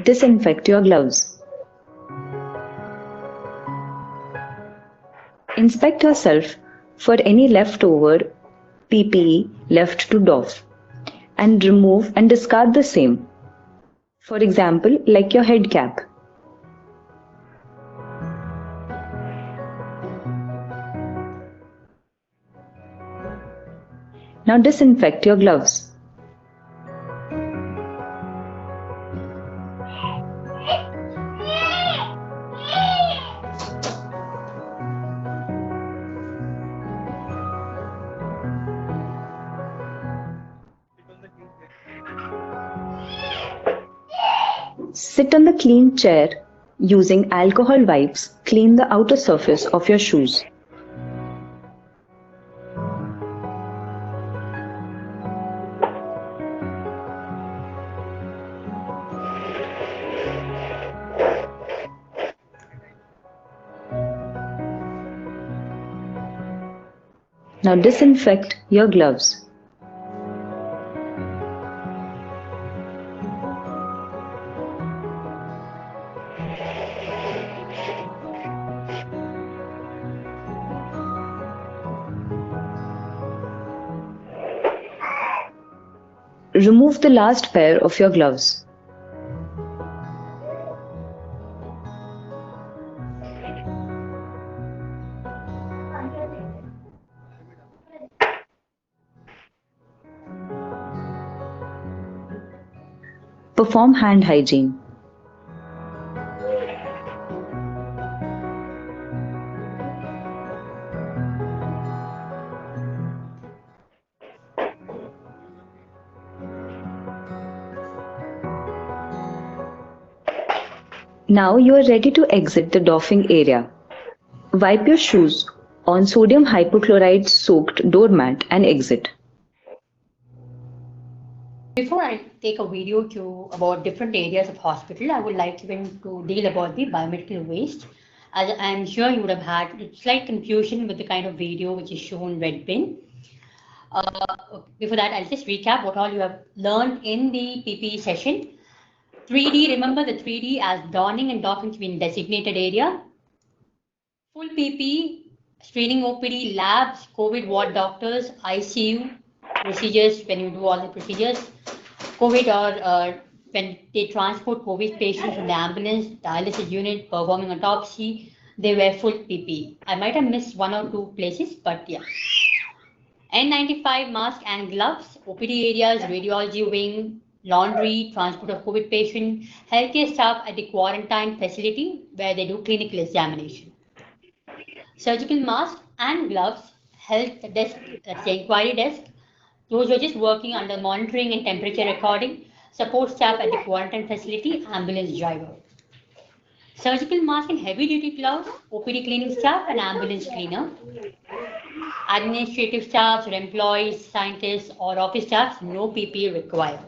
Disinfect your gloves. Inspect yourself for any leftover PPE left to doff and remove and discard the same. For example, like your head cap. Now disinfect your gloves. Sit on the clean chair. Using alcohol wipes, clean the outer surface of your shoes. Now disinfect your gloves. Remove the last pair of your gloves. Perform hand hygiene. Now you are ready to exit the doffing area. Wipe your shoes on sodium hypochlorite soaked doormat and exit. Before I take a video about different areas of hospital, I would like even to deal about the biomedical waste. As I'm sure you would have had slight confusion with the kind of video which is shown red bin. Before that, I'll just recap what all you have learned in the PPE session. 3D, remember the 3D as donning and doffing to be in designated area. Full PPE, screening OPD, labs, COVID ward doctors, ICU, procedures when you do all the procedures, COVID or when they transport COVID patients from the ambulance, dialysis unit, performing autopsy, they wear full PPE. I might have missed one or two places, but yeah. N95 mask and gloves, OPD areas, radiology wing, laundry, transport of COVID patient, healthcare staff at the quarantine facility where they do clinical examination. Surgical mask and gloves, health desk, that's the inquiry desk, those who are just working under monitoring and temperature recording, support staff at the quarantine facility, ambulance driver. Surgical mask and heavy duty gloves, OPD cleaning staff and ambulance cleaner. Administrative staffs or employees, scientists or office staffs, no PPE required.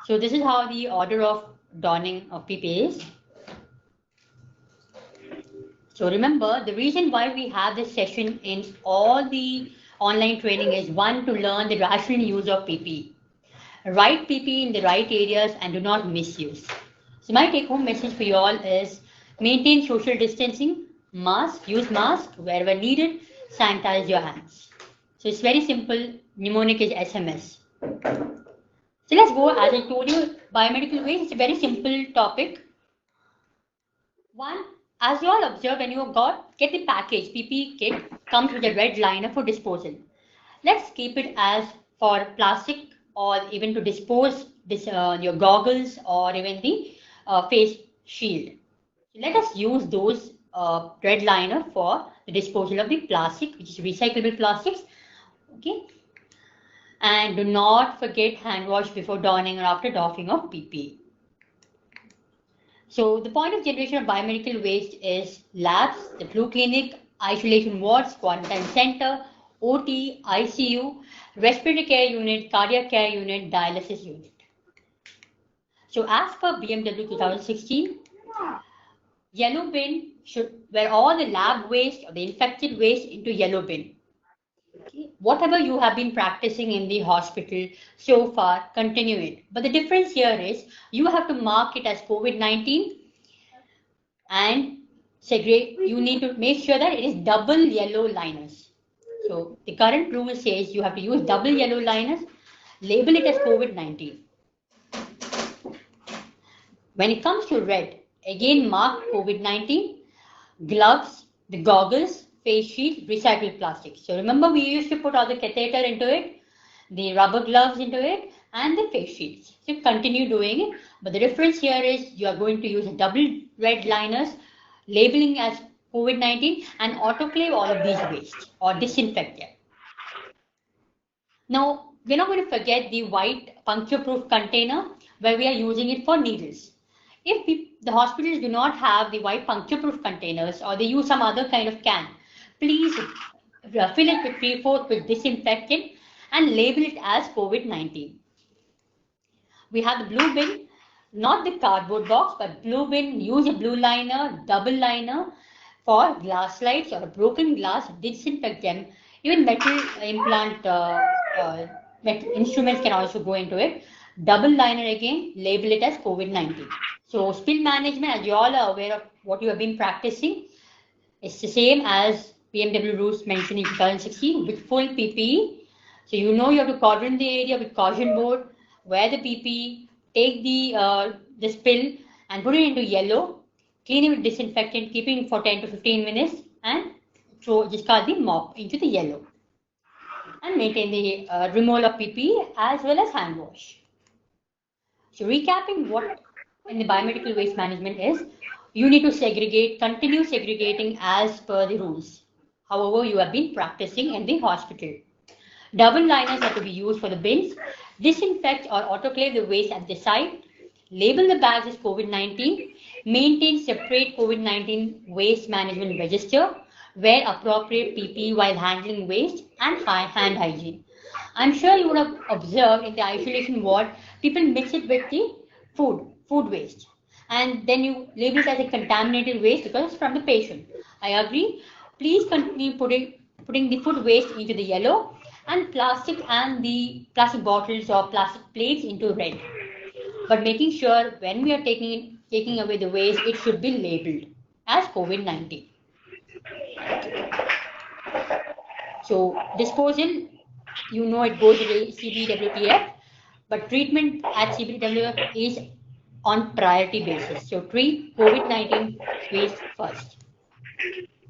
So this is how the order of donning of PPE is. So remember, the reason why we have this session in all the online training is one, to learn the rational use of PPE. Write PPE in the right areas and do not misuse. So my take home message for you all is maintain social distancing, use mask wherever needed, sanitize your hands. So it's very simple, mnemonic is SMS. So let's go, as I told you, biomedical waste is a very simple topic. One, as you all observe, when you get the package, PPE kit comes with a red liner for disposal. Let's keep it as for plastic or even to dispose this, your goggles or even the face shield. Let us use those red liner for the disposal of the plastic, which is recyclable plastics. Okay. And do not forget hand wash before donning or after doffing of PPE. So the point of generation of biomedical waste is labs, the flu clinic, isolation wards, quarantine center, OT, ICU, respiratory care unit, cardiac care unit, dialysis unit. So as per BMW 2016, yellow bin where all the lab waste or the infected waste into yellow bin. Okay. Whatever you have been practicing in the hospital so far, continue it. But the difference here is you have to mark it as COVID-19 and segregate. You need to make sure that it is double yellow liners. So the current rule says you have to use double yellow liners, label it as COVID-19. When it comes to red, again mark COVID-19, gloves, the goggles, face shield, recycled plastic. So remember we used to put all the catheter into it, the rubber gloves into it, and the face shields. So continue doing it. But the difference here is you are going to use a double red liners, labeling as COVID-19 and autoclave all of these wastes or disinfect them. Now, we're not going to forget the white puncture-proof container where we are using it for needles. If the hospitals do not have the white puncture-proof containers or they use some other kind of can, please fill it with 3/4 with disinfectant and label it as COVID-19. We have the blue bin, not the cardboard box, but blue bin. Use a blue liner, double liner for glass slides or a broken glass, disinfect them. Even metal implant metal instruments can also go into it. Double liner again, label it as COVID-19. So spill management, as you all are aware of what you have been practicing, it's the same as BMW rules mentioned in 2016 with full PPE. So you know you have to cordon the area with caution board, wear the PPE, take the spill and put it into yellow, clean it with disinfectant, keeping it for 10 to 15 minutes and discard the mop into the yellow. And maintain the removal of PPE as well as hand wash. So recapping what in the biomedical waste management is, you need to segregate, continue segregating as per the rules. However, you have been practicing in the hospital. Double liners are to be used for the bins. Disinfect or autoclave the waste at the site. Label the bags as COVID-19. Maintain separate COVID-19 waste management register. Wear appropriate PPE while handling waste and hand hygiene. I'm sure you would have observed in the isolation ward, people mix it with the food waste. And then you label it as a contaminated waste because it's from the patient. I agree. Please continue putting the food waste into the yellow and the plastic bottles or plastic plates into red. But making sure when we are taking away the waste, it should be labeled as COVID-19. So disposal, you know it goes to the CBWTF, but treatment at CBWTF is on priority basis. So treat COVID-19 waste first.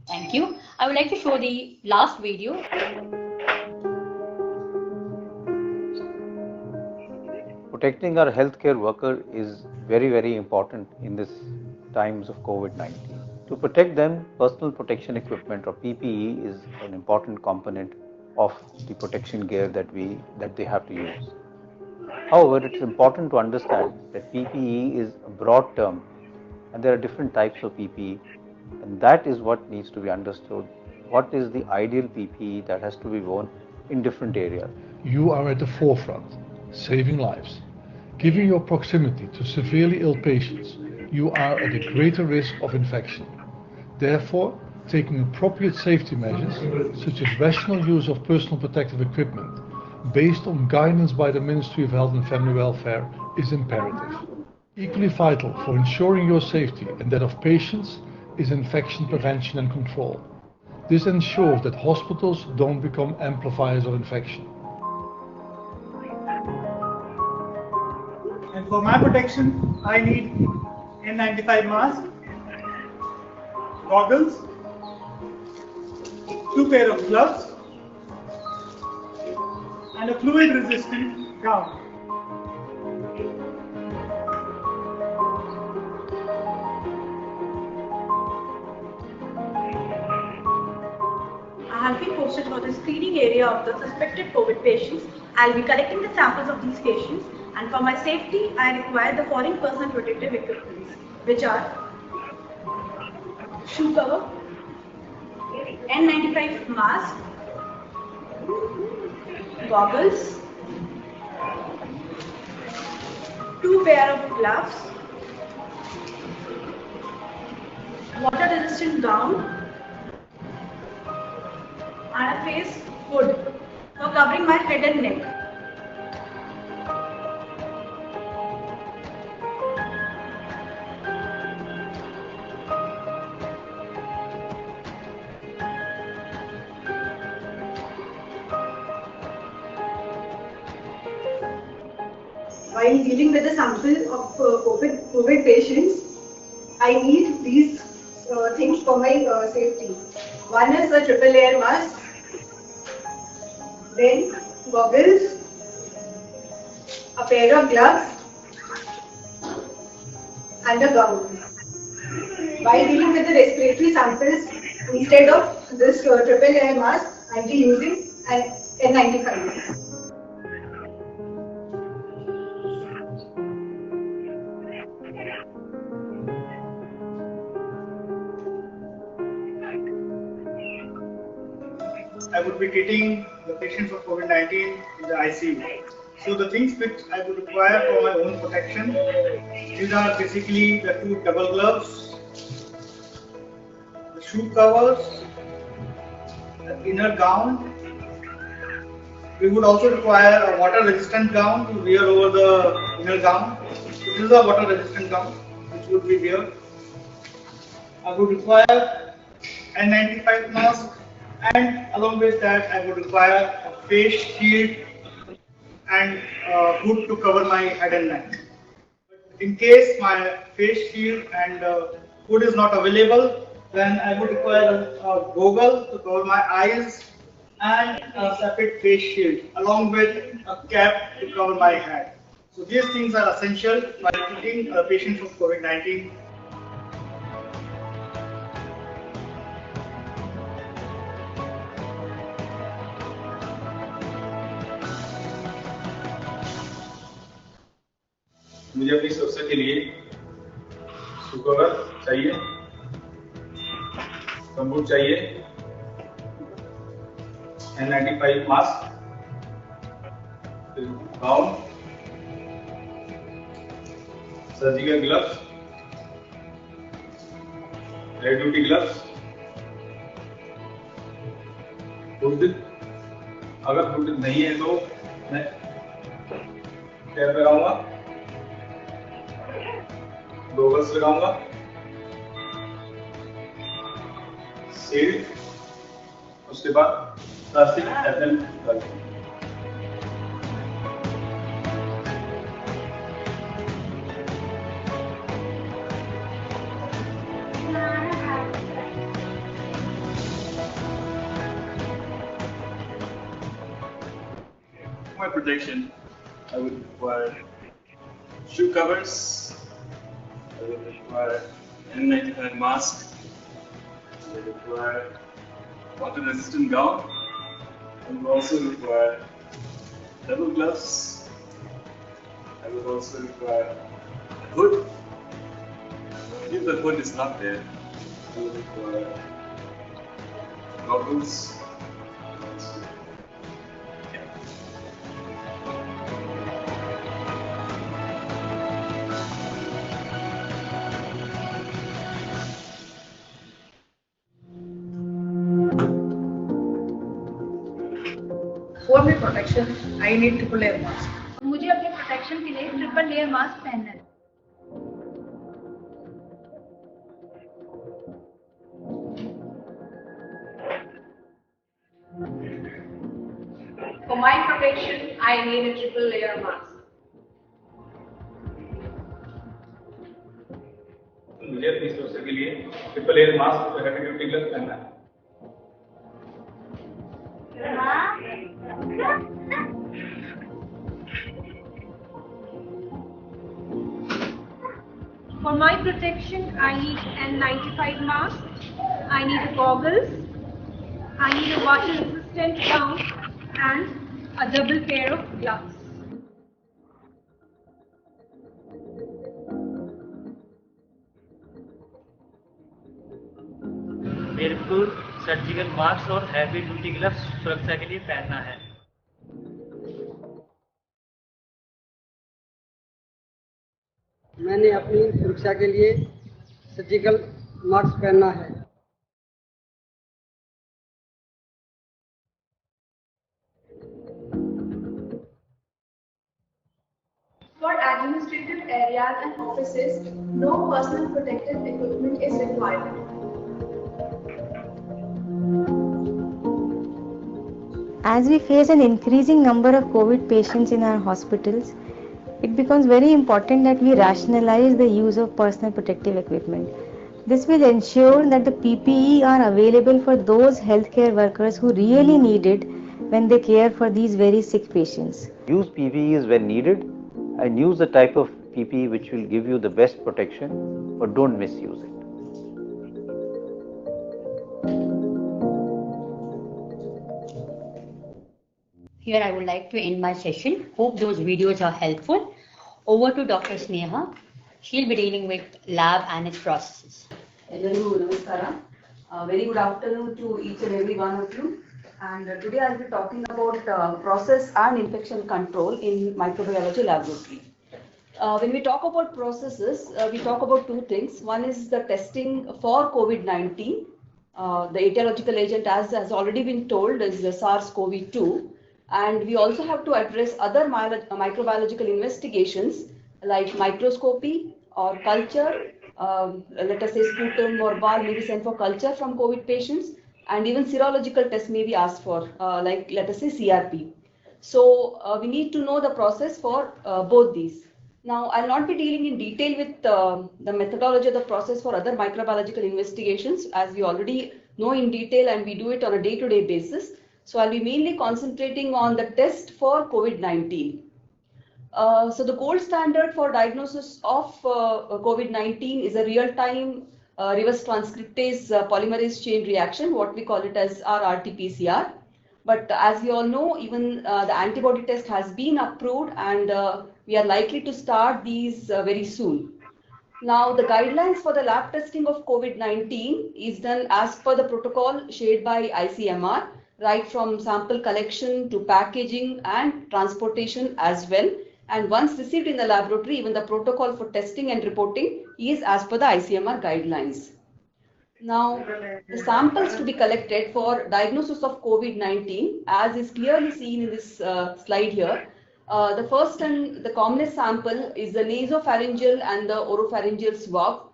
Thank you. I would like to show the last video. Protecting our healthcare worker is very, very important in this times of COVID-19. To protect them, personal protection equipment or PPE is an important component of the protection gear that they have to use. However, it's important to understand that PPE is a broad term and there are different types of PPE, and that is what needs to be understood. What is the ideal PPE that has to be worn in different areas? You are at the forefront, saving lives. Given your proximity to severely ill patients, you are at a greater risk of infection. Therefore, taking appropriate safety measures, such as rational use of personal protective equipment, based on guidance by the Ministry of Health and Family Welfare, is imperative. Equally vital for ensuring your safety and that of patients is infection prevention and control. This ensures that hospitals don't become amplifiers of infection. And for my protection, I need N95 mask, goggles, 2 pair of gloves, and a fluid-resistant gown. I have been posted for the screening area of the suspected COVID patients. I'll be collecting the samples of these patients, and for my safety, I require the following personal protective equipment, which are shoe cover, N95 mask, goggles, 2 pair of gloves, water-resistant gown, and a face hood for covering my head and neck. While dealing with a sample of COVID patients, I need these things for my safety. One is a triple layer mask, then goggles, a pair of gloves, and a gown. While dealing with the respiratory samples, instead of this triple layer mask, I will be using an N95 mask. I would be treating the patients of COVID-19 in the ICU. So the things which I would require for my own protection, these are basically the 2 double gloves, the shoe covers, the inner gown. We would also require a water-resistant gown to wear over the inner gown. So this is a water-resistant gown which would be there. I would require N95 mask, and along with that I would require a face shield and hood to cover my head and neck. In case my face shield and hood is not available, then I would require a goggle to cover my eyes and a separate face shield along with a cap to cover my head. So these things are essential while treating patients of COVID-19. मुझे अपनी सुरक्षा के लिए shoe cover चाहिए, gumboot चाहिए, N95 mask, gown, surgical gloves, light duty gloves, hood. अगर hood नहीं है तो मैं कैप लगाऊंगा, गॉगल्स लगाऊंगा, शील्ड, उसके बाद प्लास्टिक एपल लगाऊंगा। For my protection, I would require shoe covers, I would require N95 mask, I would require water-resistant gown, I would also require double gloves, I would also require a hood. If the hood is not there, I would require goggles. For my protection, I need triple layer mask. मुझे अपने protection के लिए triple layer mask पहनना है। For my protection, I need a triple layer mask. मुझे अपनी सुरक्षा के लिए ट्रिपल लेयर मास्क और हेवी ड्यूटी ग्लव्स पहनना है। For my protection, I need N95 mask, I need goggles, I need a water-resistant gown and a double pair of gloves. मेरे को सर्जिकल मास्क और हैवी ड्यूटी ग्लव्स सुरक्षा के लिए पहनना है। मैंने अपनी सुरक्षा के लिए सर्जिकल मास्क पहनना है। For administrative areas and offices, no personal protective equipment is required. As we face an increasing number of COVID patients in our hospitals, it becomes very important that we rationalize the use of personal protective equipment. This will ensure that the PPE are available for those healthcare workers who really need it when they care for these very sick patients. Use PPEs when needed and use the type of PPE which will give you the best protection, but don't misuse it. Here I would like to end my session. Hope those videos are helpful. Over to Dr. Sneha. She'll be dealing with lab and its processes. Very good afternoon to each and every one of you. And today I'll be talking about process and infection control in microbiology laboratory. When we talk about processes, we talk about two things. One is the testing for COVID-19. The etiological agent, as has already been told, is the SARS-CoV-2. And we also have to address other microbiological investigations like microscopy or culture, let us say sputum or ball may be sent for culture from COVID patients, and even serological tests may be asked for, like let us say CRP. So we need to know the process for both these. Now, I'll not be dealing in detail with the methodology of the process for other microbiological investigations, as we already know in detail and we do it on a day-to-day basis. So I'll be mainly concentrating on the test for COVID-19. So the gold standard for diagnosis of COVID-19 is a real-time reverse transcriptase polymerase chain reaction, what we call it as RT-PCR. But as we all know, even the antibody test has been approved, and we are likely to start these very soon. Now, the guidelines for the lab testing of COVID-19 is done as per the protocol shared by ICMR, right from sample collection to packaging and transportation as well. And once received in the laboratory, even the protocol for testing and reporting is as per the ICMR guidelines. Now, the samples to be collected for diagnosis of COVID-19, as is clearly seen in this slide here, the first and the commonest sample is the nasopharyngeal and the oropharyngeal swab.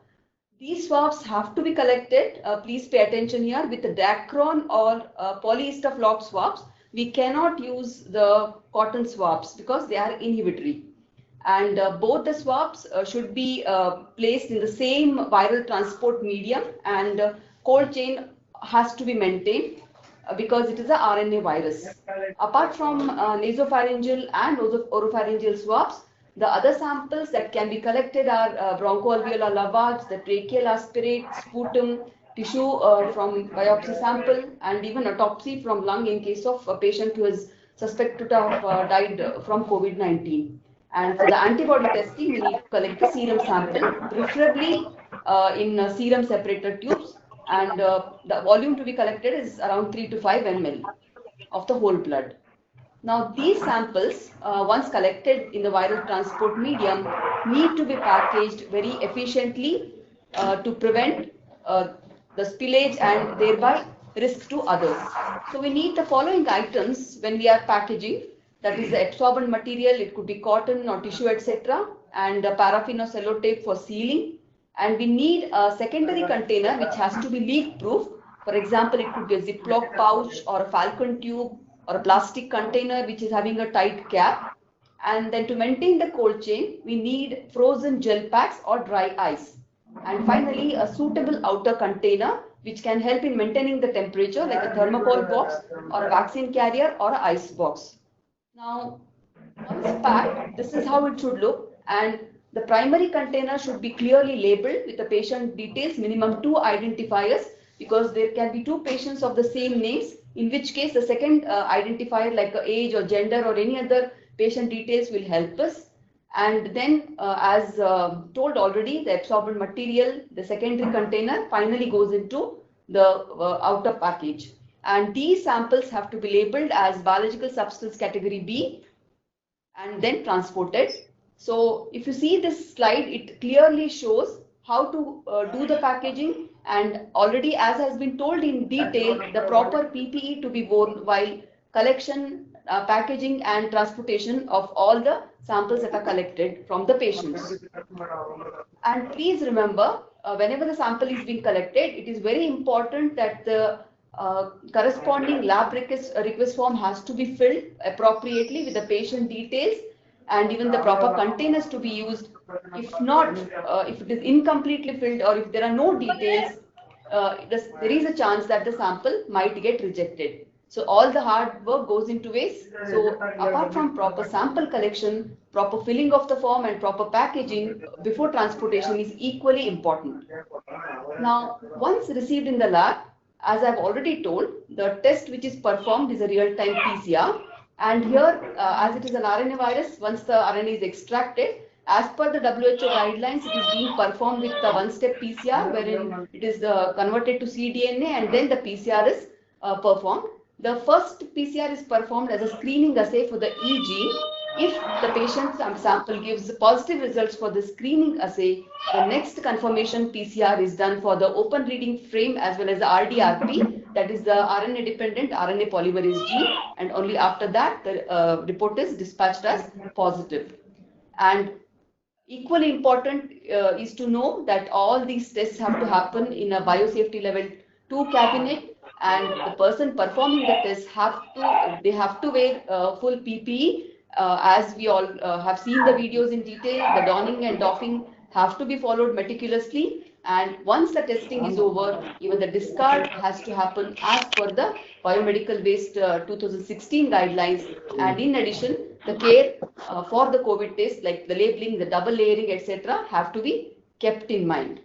These swabs have to be collected, please pay attention here, with the Dacron or polyester flock swabs. We cannot use the cotton swabs because they are inhibitory. And both the swabs should be placed in the same viral transport medium, and cold chain has to be maintained because it is a RNA virus. Apart from nasopharyngeal and oropharyngeal swabs, the other samples that can be collected are bronchoalveolar lavage, the tracheal aspirate, sputum, tissue from biopsy sample, and even autopsy from lung in case of a patient who is suspected to have died from COVID-19. And for the antibody testing, we need to collect the serum sample, preferably in serum separator tubes, and the volume to be collected is around 3 to 5 ml of the whole blood. Now, these samples, once collected in the viral transport medium, need to be packaged very efficiently to prevent the spillage and thereby risk to others. So we need the following items when we are packaging. That is the absorbent material, it could be cotton or tissue, etc. And paraffin or sellotape for sealing. And we need a secondary container which has to be leak proof. For example, it could be a Ziploc pouch or a Falcon tube or a plastic container which is having a tight cap. And then to maintain the cold chain, we need frozen gel packs or dry ice. And finally, a suitable outer container which can help in maintaining the temperature, like a thermocol box or a vaccine carrier or an ice box. Now, once packed, this is how it should look, and the primary container should be clearly labeled with the patient details, minimum 2 identifiers, because there can be two patients of the same names, in which case the second identifier like age or gender or any other patient details will help us. And then as told already, the absorbent material, the secondary container finally goes into the outer package. And these samples have to be labeled as biological substance category B and then transported. So if you see this slide, it clearly shows how to do the packaging, and already, as has been told in detail, the proper PPE to be worn while collection, packaging and transportation of all the samples that are collected from the patients. And please remember, whenever the sample is being collected, it is very important that the corresponding lab request form has to be filled appropriately with the patient details and even the proper containers to be used. If not, if it is incompletely filled or if there are no details, there is a chance that the sample might get rejected. So all the hard work goes into waste. So apart from proper sample collection, proper filling of the form and proper packaging before transportation is equally important. Now, once received in the lab, as I've already told, the test which is performed is a real-time PCR. And here, as it is an RNA virus, once the RNA is extracted, as per the WHO guidelines, it is being performed with the one-step PCR, wherein it is converted to cDNA and then the PCR is performed. The first PCR is performed as a screening assay for the E gene. If the patient's sample gives positive results for the screening assay, the next confirmation PCR is done for the open reading frame as well as the RDRP, that is the RNA-dependent RNA polymerase gene, and only after that the report is dispatched as positive. And equally important is to know that all these tests have to happen in a biosafety level 2 cabinet, and the person performing the test have to wear full PPE. As we all have seen the videos in detail, the donning and doffing have to be followed meticulously, and once the testing is over, even the discard has to happen as per the Biomedical Waste 2016 guidelines. And in addition, the care for the COVID test, like the labeling, the double layering, etc., have to be kept in mind.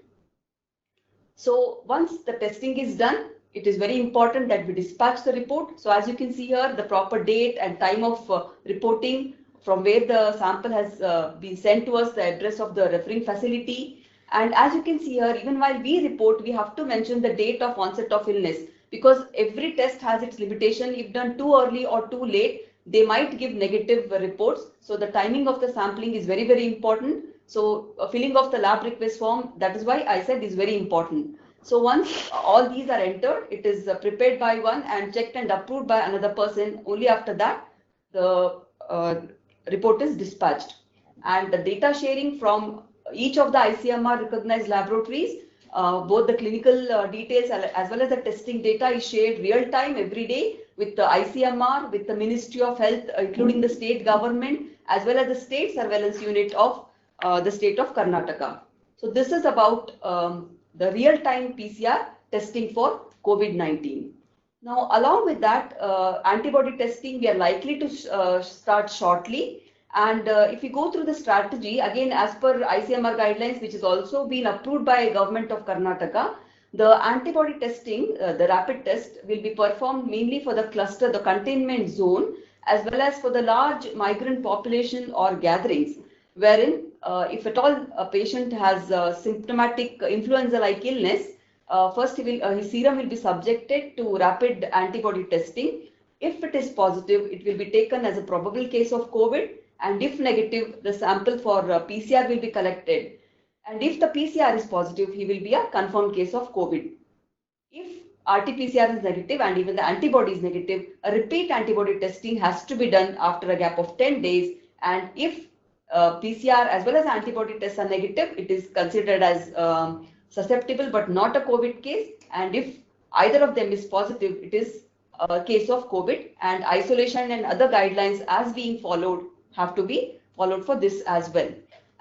So once the testing is done, it is very important that we dispatch the report. So as you can see here, the proper date and time of reporting, from where the sample has been sent to us, the address of the referring facility. And as you can see here, even while we report, we have to mention the date of onset of illness, because every test has its limitation. If done too early or too late, they might give negative reports. So the timing of the sampling is very, very important. So filling of the lab request form, that is why I said is very important. So once all these are entered, it is prepared by one and checked and approved by another person. Only after that, the report is dispatched. And the data sharing from each of the ICMR recognized laboratories, both the clinical details as well as the testing data is shared real time every day with the ICMR, with the Ministry of Health, including the state government, as well as the state surveillance unit of the state of Karnataka. So this is about the real-time PCR testing for COVID-19. Now, along with that, antibody testing, we are likely to start shortly. And if we go through the strategy, again, as per ICMR guidelines, which has also been approved by Government of Karnataka, the antibody testing, the rapid test, will be performed mainly for the cluster, the containment zone, as well as for the large migrant population or gatherings, wherein if at all a patient has symptomatic influenza-like illness, first his serum will be subjected to rapid antibody testing. If it is positive, it will be taken as a probable case of COVID, and if negative, the sample for PCR will be collected. And if the PCR is positive, he will be a confirmed case of COVID. If RT-PCR is negative and even the antibody is negative, a repeat antibody testing has to be done after a gap of 10 days. And if PCR as well as antibody tests are negative, it is considered as susceptible but not a COVID case. And if either of them is positive, it is a case of COVID, and isolation and other guidelines as being followed have to be followed for this as well.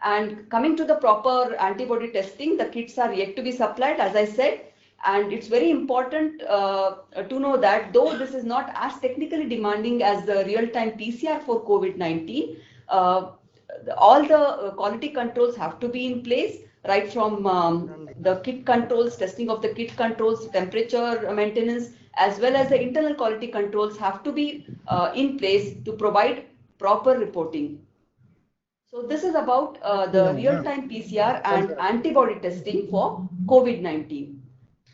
And coming to the proper antibody testing, the kits are yet to be supplied, as I said. And it's very important to know that though this is not as technically demanding as the real-time PCR for COVID-19, all the quality controls have to be in place. right from the kit controls, testing of the kit controls, temperature maintenance, as well as the internal quality controls have to be in place to provide proper reporting. So this is about the real-time PCR and antibody testing for COVID-19.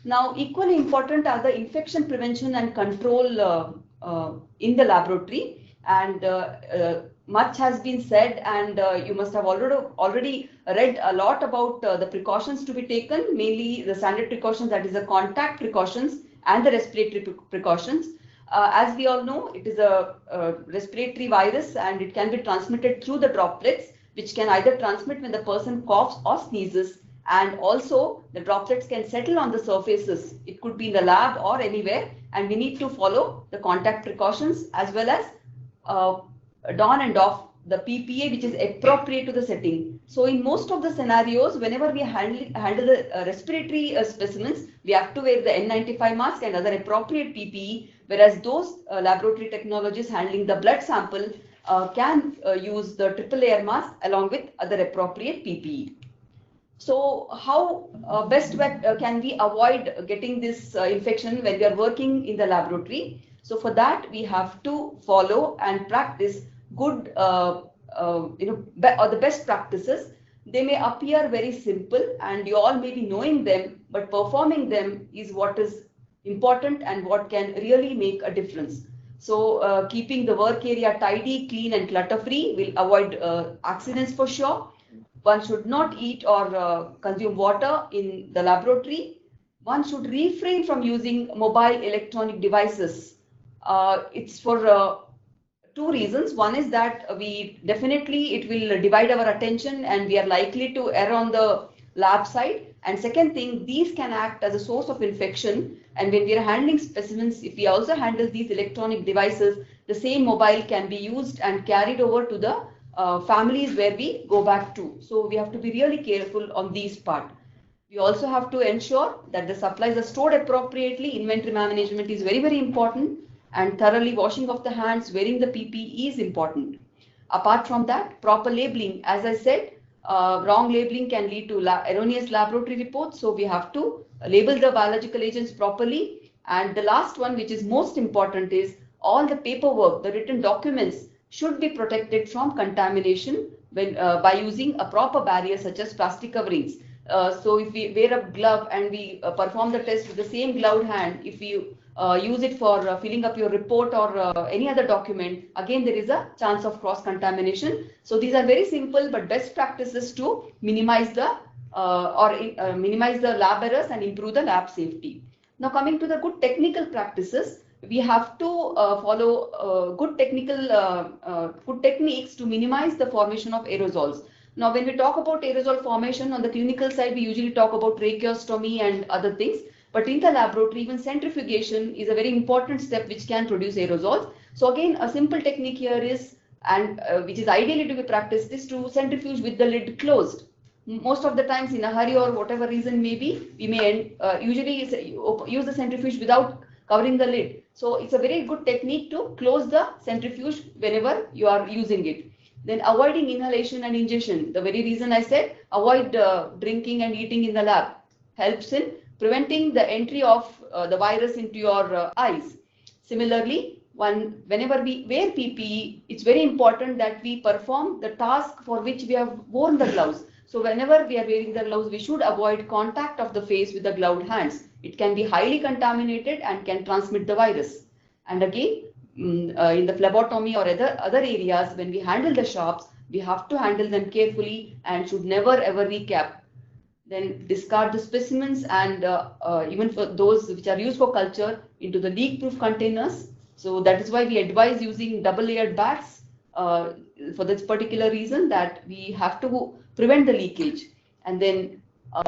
Now, equally important are the infection prevention and control in the laboratory, and much has been said, and you must have already read a lot about the precautions to be taken, mainly the standard precautions, that is the contact precautions and the respiratory precautions. As we all know, it is a respiratory virus and it can be transmitted through the droplets, which can either transmit when the person coughs or sneezes, and also the droplets can settle on the surfaces. It could be in the lab or anywhere, and we need to follow the contact precautions as well as don and off the PPE which is appropriate to the setting. So in most of the scenarios, whenever we handle the respiratory specimens, we have to wear the N95 mask and other appropriate PPE, whereas those laboratory technologies handling the blood sample can use the triple layer mask along with other appropriate PPE. So how best can we avoid getting this infection when we are working in the laboratory? So for that, we have to follow and practice good, or the best practices. They may appear very simple and you all may be knowing them, but performing them is what is important and what can really make a difference. So keeping the work area tidy, clean and clutter-free will avoid accidents for sure. One should not eat or consume water in the laboratory. One should refrain from using mobile electronic devices. It's for two reasons. One is that it will divide our attention and we are likely to err on the lab side. And second thing, these can act as a source of infection. And when we are handling specimens, if we also handle these electronic devices, the same mobile can be used and carried over to the families where we go back to. So we have to be really careful on these part. We also have to ensure that the supplies are stored appropriately. Inventory management is very, very important, and thoroughly washing of the hands, wearing the PPE is important. Apart from that, proper labeling. As I said, wrong labeling can lead to erroneous laboratory reports. So we have to label the biological agents properly. And the last one, which is most important, is all the paperwork, the written documents should be protected from contamination by using a proper barrier such as plastic coverings. So if we wear a glove and we perform the test with the same gloved hand, if you use it for filling up your report or any other document, again there is a chance of cross-contamination. So these are very simple but best practices to minimize the minimize the lab errors and improve the lab safety. Now coming to the good technical practices, we have to follow good techniques to minimize the formation of aerosols. Now, when we talk about aerosol formation on the clinical side, we usually talk about tracheostomy and other things. But in the laboratory, even centrifugation is a very important step which can produce aerosols. So again, a simple technique here is, and which is ideally to be practiced, is to centrifuge with the lid closed. Most of the times in a hurry or whatever reason may be, we may usually use the centrifuge without covering the lid. So it's a very good technique to close the centrifuge whenever you are using it. Then avoiding inhalation and ingestion. The very reason I said avoid drinking and eating in the lab helps in preventing the entry of the virus into your eyes. Similarly, whenever we wear PPE, it's very important that we perform the task for which we have worn the gloves. So whenever we are wearing the gloves, we should avoid contact of the face with the gloved hands. It can be highly contaminated and can transmit the virus. And again, in the phlebotomy or other areas, when we handle the shops, we have to handle them carefully and should never ever recap. Then discard the specimens and even for those which are used for culture into the leak-proof containers. So that is why we advise using double-layered bags for this particular reason, that we have to prevent the leakage. And then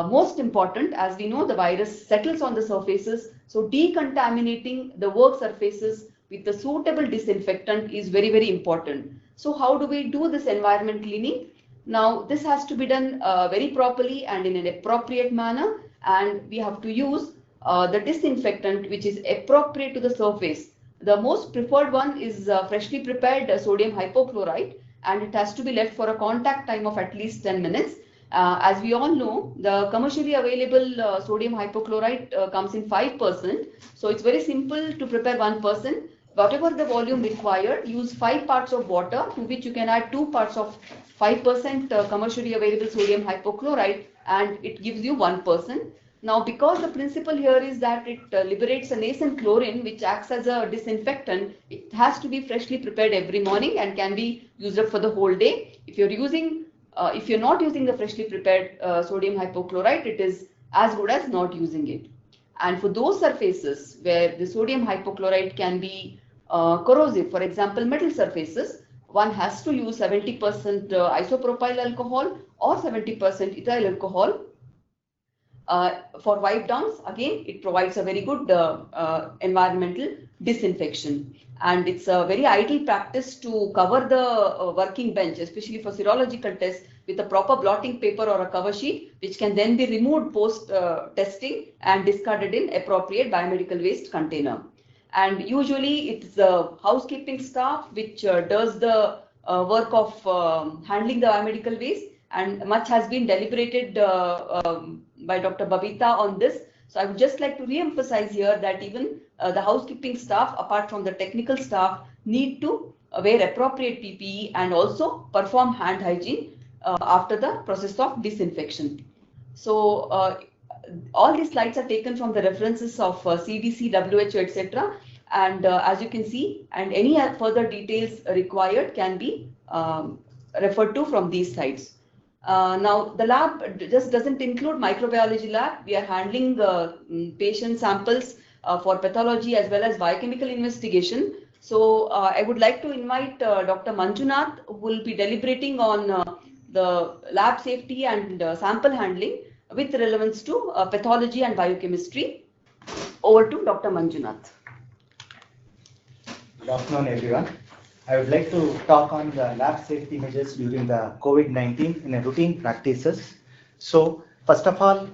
most important, as we know, the virus settles on the surfaces. So decontaminating the work surfaces with the suitable disinfectant is very, very important. So how do we do this environment cleaning? Now, this has to be done very properly and in an appropriate manner, and we have to use the disinfectant which is appropriate to the surface. The most preferred one is freshly prepared sodium hypochlorite, and it has to be left for a contact time of at least 10 minutes. As we all know, the commercially available sodium hypochlorite comes in 5%. So it's very simple to prepare 1%. Whatever the volume required, use 5 parts of water, to which you can add 2 parts of 5% commercially available sodium hypochlorite, and it gives you 1%. Now, because the principle here is that it liberates a nascent chlorine which acts as a disinfectant, it has to be freshly prepared every morning and can be used up for the whole day. If you're not using the freshly prepared sodium hypochlorite, it is as good as not using it. And for those surfaces where the sodium hypochlorite can be corrosive, for example, metal surfaces, one has to use 70% isopropyl alcohol or 70% ethyl alcohol. For wipe downs, again, it provides a very good environmental disinfection. And it's a very ideal practice to cover the working bench, especially for serological tests, with a proper blotting paper or a cover sheet, which can then be removed post testing and discarded in appropriate biomedical waste container. And usually it's the housekeeping staff which does the work of handling the biomedical waste, and much has been deliberated by Dr. Babita on this. So I would just like to re-emphasize here that even the housekeeping staff, apart from the technical staff, need to wear appropriate PPE and also perform hand hygiene after the process of disinfection. So all these slides are taken from the references of CDC, WHO, etc. And as you can see, and any further details required can be referred to from these slides. Now, the lab just doesn't include microbiology lab. We are handling patient samples for pathology as well as biochemical investigation. So I would like to invite Dr. Manjunath, who will be deliberating on the lab safety and sample handling with relevance to pathology and biochemistry. Over to Dr. Manjunath. Good afternoon, everyone. I would like to talk on the lab safety measures during the COVID-19 in a routine practices. So, first of all,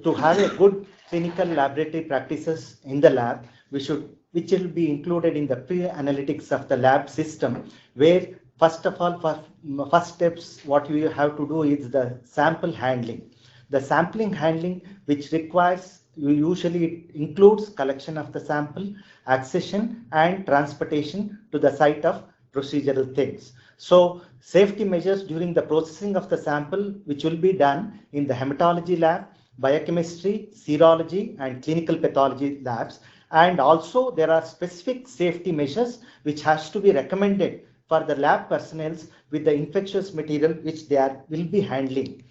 to have a good clinical laboratory practices in the lab, which will be included in the pre-analytics of the lab system, where first of all, first steps, what you have to do is the sample handling. The sampling handling, which requires, usually includes collection of the sample, accession and transportation to the site of procedural things. So safety measures during the processing of the sample, which will be done in the hematology lab, biochemistry, serology and clinical pathology labs. And also there are specific safety measures which has to be recommended for the lab personnel with the infectious material which they will be handling.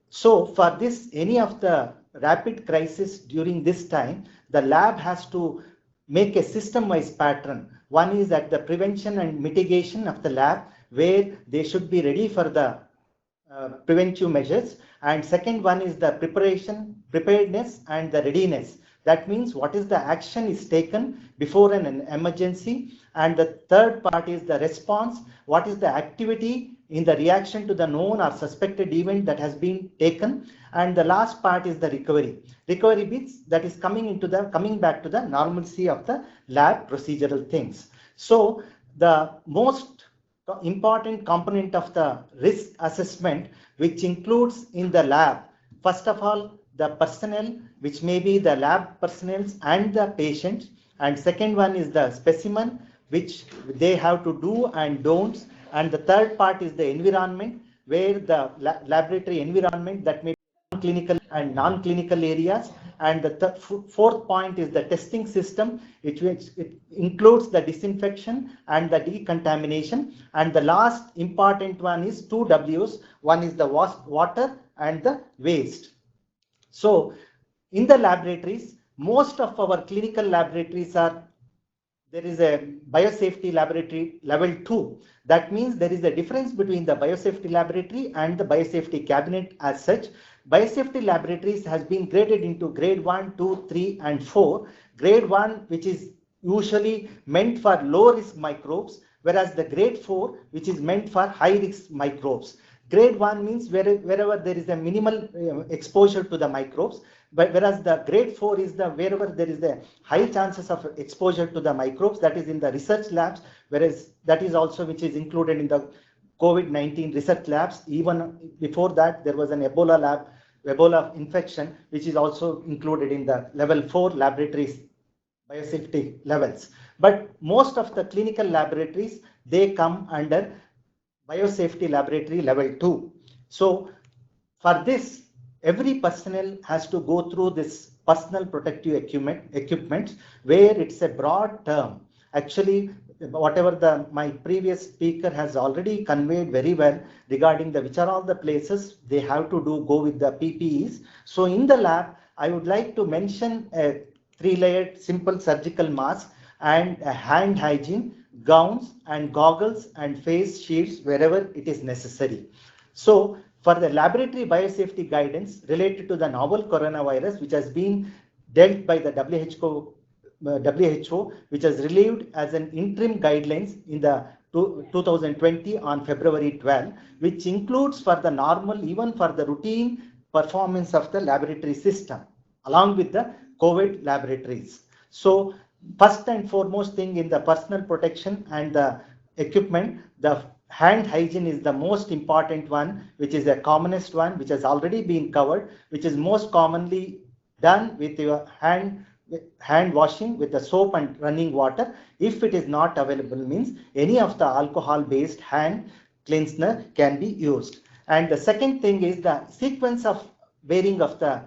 So for this, any of the rapid crisis during this time, the lab has to make a system-wise pattern. One is at the prevention and mitigation of the lab, where they should be ready for the preventive measures. And second one is the preparedness and the readiness. That means what is the action is taken before an emergency. And the third part is the response. What is the activity in the reaction to the known or suspected event that has been taken. And the last part is the recovery. Recovery bits that is coming back to the normalcy of the lab procedural things. So the most important component of the risk assessment, which includes in the lab, first of all, the personnel, which may be the lab personnel and the patients. And second one is the specimen, which they have to do and don'ts. And the third part is the environment, where the laboratory environment that may be clinical and non-clinical areas. And the fourth point is the testing system, which it includes the disinfection and the decontamination. And the last important one is 2 Ws. One is the water and the waste. So in the laboratories, most of our clinical laboratories are, there is a biosafety laboratory level 2. That means there is a difference between the biosafety laboratory and the biosafety cabinet as such. Biosafety laboratories has been graded into grade 1, 2, 3 and 4. Grade 1, which is usually meant for low risk microbes, whereas the grade 4, which is meant for high risk microbes. Grade 1 means wherever there is a minimal exposure to the microbes, but whereas the grade 4 is the wherever there is a high chances of exposure to the microbes, that is in the research labs, whereas that is also which is included in the COVID-19 research labs. Even before that, there was an Ebola lab, Ebola infection, which is also included in the level 4 laboratories biosafety levels. But most of the clinical laboratories, they come under biosafety laboratory level 2. So for this, every personnel has to go through this personal protective equipment, where it's a broad term. Actually, whatever my previous speaker has already conveyed very well regarding which are all the places they have to go with the PPEs. So in the lab, I would like to mention a 3-layered simple surgical mask and hand hygiene, gowns and goggles and face shields wherever it is necessary. So for the laboratory biosafety guidance related to the novel coronavirus, which has been dealt by the WHO, which has relieved as an interim guidelines in the 2020 on February 12, which includes for the normal, even for the routine performance of the laboratory system, along with the COVID laboratories. So first and foremost thing in the personal protection and the equipment, the hand hygiene is the most important one, which is the commonest one, which has already been covered, which is most commonly done with your hand washing with the soap and running water. If it is not available, means any of the alcohol based hand cleanser can be used. And the second thing is the sequence of wearing of the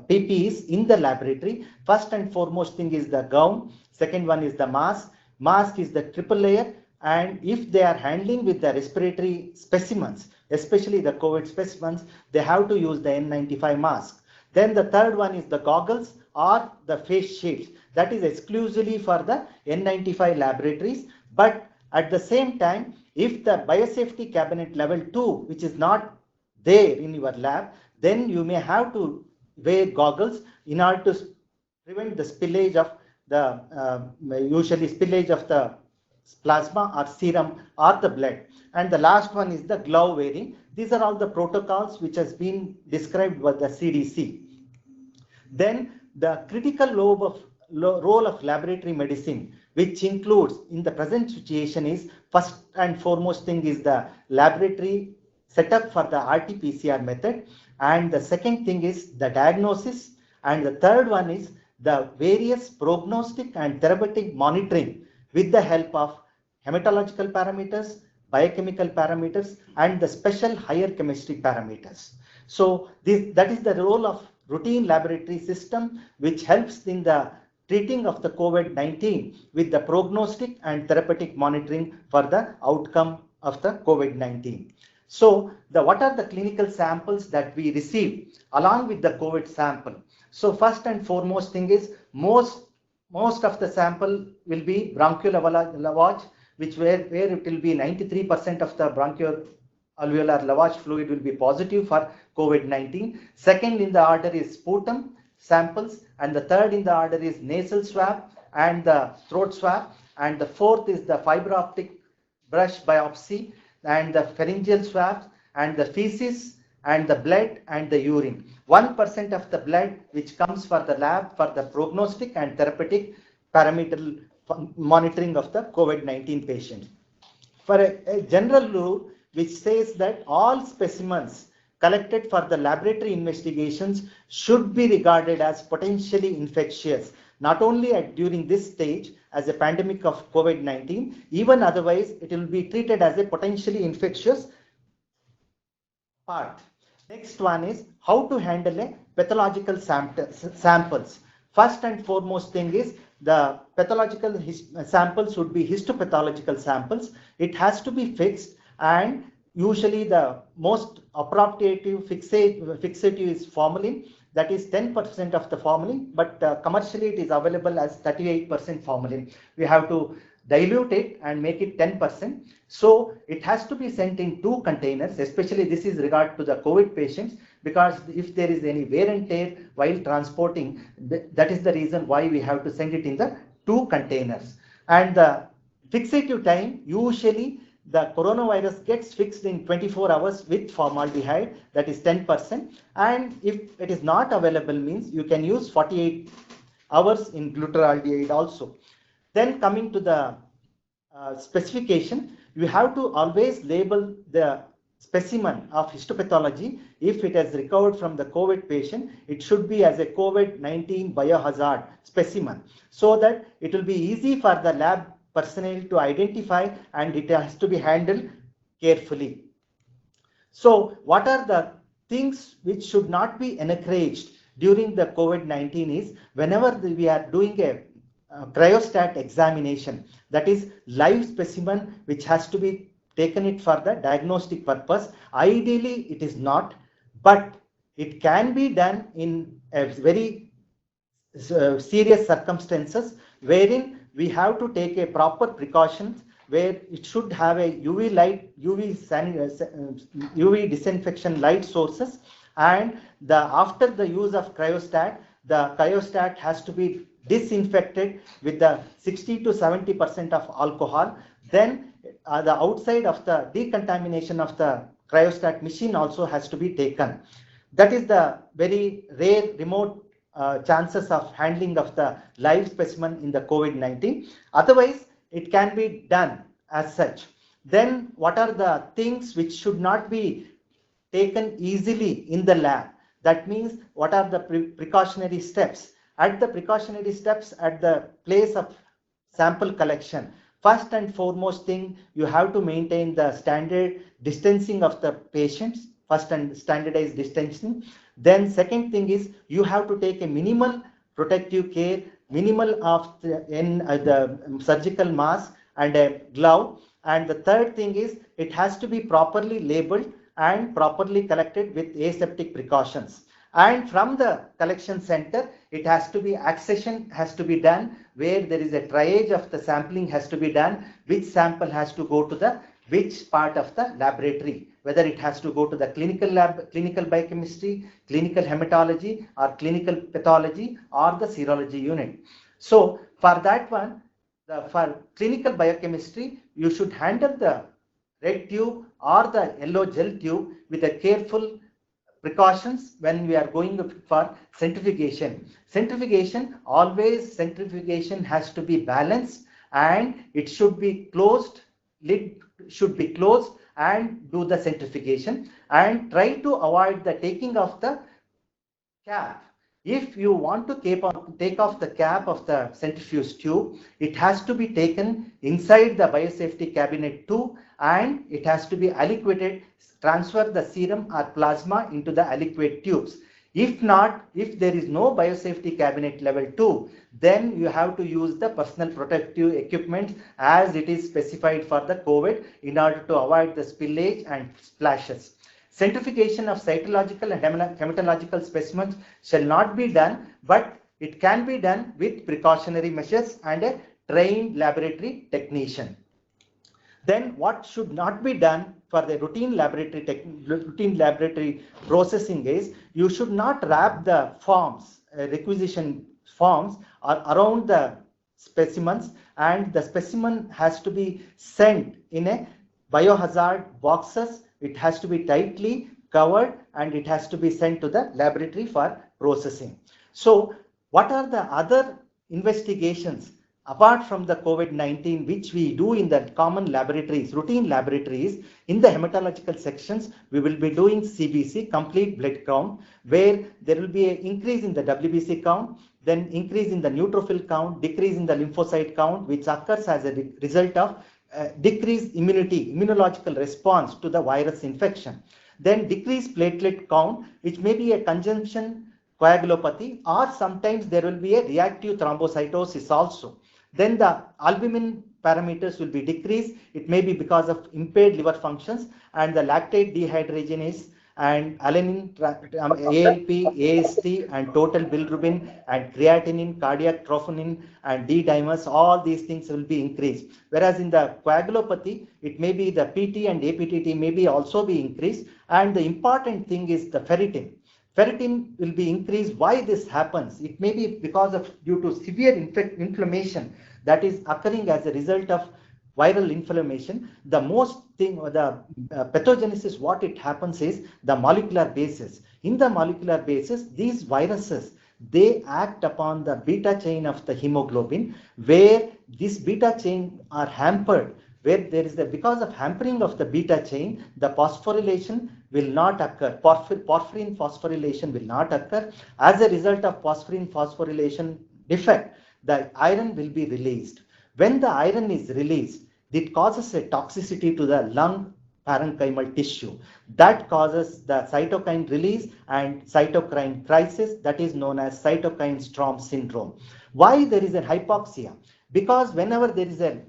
PPEs in the laboratory. First and foremost thing is the gown. Second one is the mask. Mask is the triple layer. And if they are handling with the respiratory specimens, especially the COVID specimens, they have to use the N95 mask. Then the third one is the goggles or the face shields. That is exclusively for the N95 laboratories. But at the same time, if the biosafety cabinet level 2, which is not there in your lab, then you may have to wear goggles in order to prevent the spillage of the usually spillage of the plasma or serum or the blood. And the last one is the glove wearing. These are all the protocols which has been described by the CDC. Then the critical role of laboratory medicine, which includes in the present situation, is first and foremost thing is the laboratory setup for the RT-PCR method, and the second thing is the diagnosis, and the third one is the various prognostic and therapeutic monitoring with the help of hematological parameters, biochemical parameters, and the special higher chemistry parameters. So that is the role of routine laboratory system, which helps in the treating of the COVID-19 with the prognostic and therapeutic monitoring for the outcome of the COVID-19. So what are the clinical samples that we receive along with the COVID sample? So first and foremost thing is most of the sample will be bronchial lavage, where it will be 93% of the bronchial alveolar lavage fluid will be positive for COVID-19. Second in the order is sputum samples, and the third in the order is nasal swab and the throat swab, and the fourth is the fiber optic brush biopsy and the pharyngeal swabs and the feces and the blood and the urine. 1% of the blood which comes for the lab for the prognostic and therapeutic parameter monitoring of the COVID-19 patient. For a general rule which says that all specimens collected for the laboratory investigations should be regarded as potentially infectious, not only during this stage as a pandemic of COVID-19, even otherwise it will be treated as a potentially infectious part. Next one is how to handle a pathological samples. First and foremost thing is the pathological samples would be histopathological samples. It has to be fixed, and usually the most appropriate fixative is formalin, that is 10% of the formalin, but commercially it is available as 38% formalin. We have to dilute it and make it 10%. So it has to be sent in 2 containers, especially this is regard to the COVID patients, because if there is any wear and tear while transporting, that is the reason why we have to send it in the 2 containers. And the fixative time, usually the coronavirus gets fixed in 24 hours with formaldehyde, that is 10%. And if it is not available, means you can use 48 hours in glutaraldehyde also. Then coming to the specification, you have to always label the specimen of histopathology. If it has recovered from the COVID patient, it should be as a COVID-19 biohazard specimen, so that it will be easy for the lab personnel to identify, and it has to be handled carefully. So what are the things which should not be encouraged during the COVID-19 is, whenever we are doing a cryostat examination, that is live specimen which has to be taken it for the diagnostic purpose. Ideally it is not, but it can be done in a very serious circumstances wherein we have to take a proper precautions, where it should have a UV light, UV disinfection light sources, and after the use of cryostat, the cryostat has to be disinfected with the 60 to 70% of alcohol. Then the outside of the decontamination of the cryostat machine also has to be taken. That is the very rare remote chances of handling of the live specimen in the COVID-19. Otherwise, it can be done as such. Then what are the things which should not be taken easily in the lab? That means what are the precautionary steps? At the precautionary steps at the place of sample collection, first and foremost thing, you have to maintain the standard distancing of the patients, first and standardized distancing. Then second thing is you have to take a minimal protective care, minimal of the surgical mask and a glove. And the third thing is it has to be properly labeled and properly collected with aseptic precautions. And from the collection center, it has to be accession has to be done, where there is a triage of the sampling has to be done, which sample has to go to the which part of the laboratory, whether it has to go to the clinical lab, clinical biochemistry, clinical hematology, or clinical pathology, or the serology unit. So for that one, for clinical biochemistry, you should handle the red tube or the yellow gel tube with a careful precautions when we are going for centrifugation. Centrifugation has to be balanced, and it should be closed, lid should be closed, and do the centrifugation, and try to avoid the taking of the cap. If you want to take off the cap of the centrifuge tube, it has to be taken inside the biosafety cabinet too, and it has to be aliquoted, transfer the serum or plasma into the aliquot tubes. If not, if there is no biosafety cabinet level 2, then you have to use the personal protective equipment as it is specified for the COVID in order to avoid the spillage and splashes. Centrifugation of cytological and hematological specimens shall not be done, but it can be done with precautionary measures and a trained laboratory technician. Then what should not be done for the routine laboratory processing is, you should not wrap the forms, requisition forms around the specimens, and the specimen has to be sent in a biohazard boxes. It has to be tightly covered, and it has to be sent to the laboratory for processing. So what are the other investigations apart from the COVID-19 which we do in the common laboratories, routine laboratories? In the hematological sections, we will be doing CBC, complete blood count, where there will be an increase in the WBC count, then increase in the neutrophil count, decrease in the lymphocyte count, which occurs as a result of decreased immunological response to the virus infection. Then decreased platelet count, which may be a conjunction coagulopathy, or sometimes there will be a reactive thrombocytosis also. Then the albumin parameters will be decreased. It may be because of impaired liver functions, and the lactate dehydrogenase and alanine, ALP, AST, and total bilirubin, and creatinine, cardiac troponin, and D-dimers, all these things will be increased. Whereas in the coagulopathy, it may be the PT and APTT may be also be increased. And the important thing is the ferritin. Ferritin will be increased. Why this happens? It may be because of due to severe inflammation that is occurring as a result of viral inflammation. The most thing, the pathogenesis, what it happens is the molecular basis. In the molecular basis, these viruses, they act upon the beta chain of the hemoglobin, where this beta chain are hampered where there is because of hampering of the beta chain, the phosphorylation will not occur. Porphyrin phosphorylation will not occur. As a result of porphyrin phosphorylation defect, the iron will be released. When the iron is released, it causes a toxicity to the lung parenchymal tissue. That causes the cytokine release and cytokine crisis, that is known as cytokine storm syndrome. Why there is a hypoxia? Because whenever there is a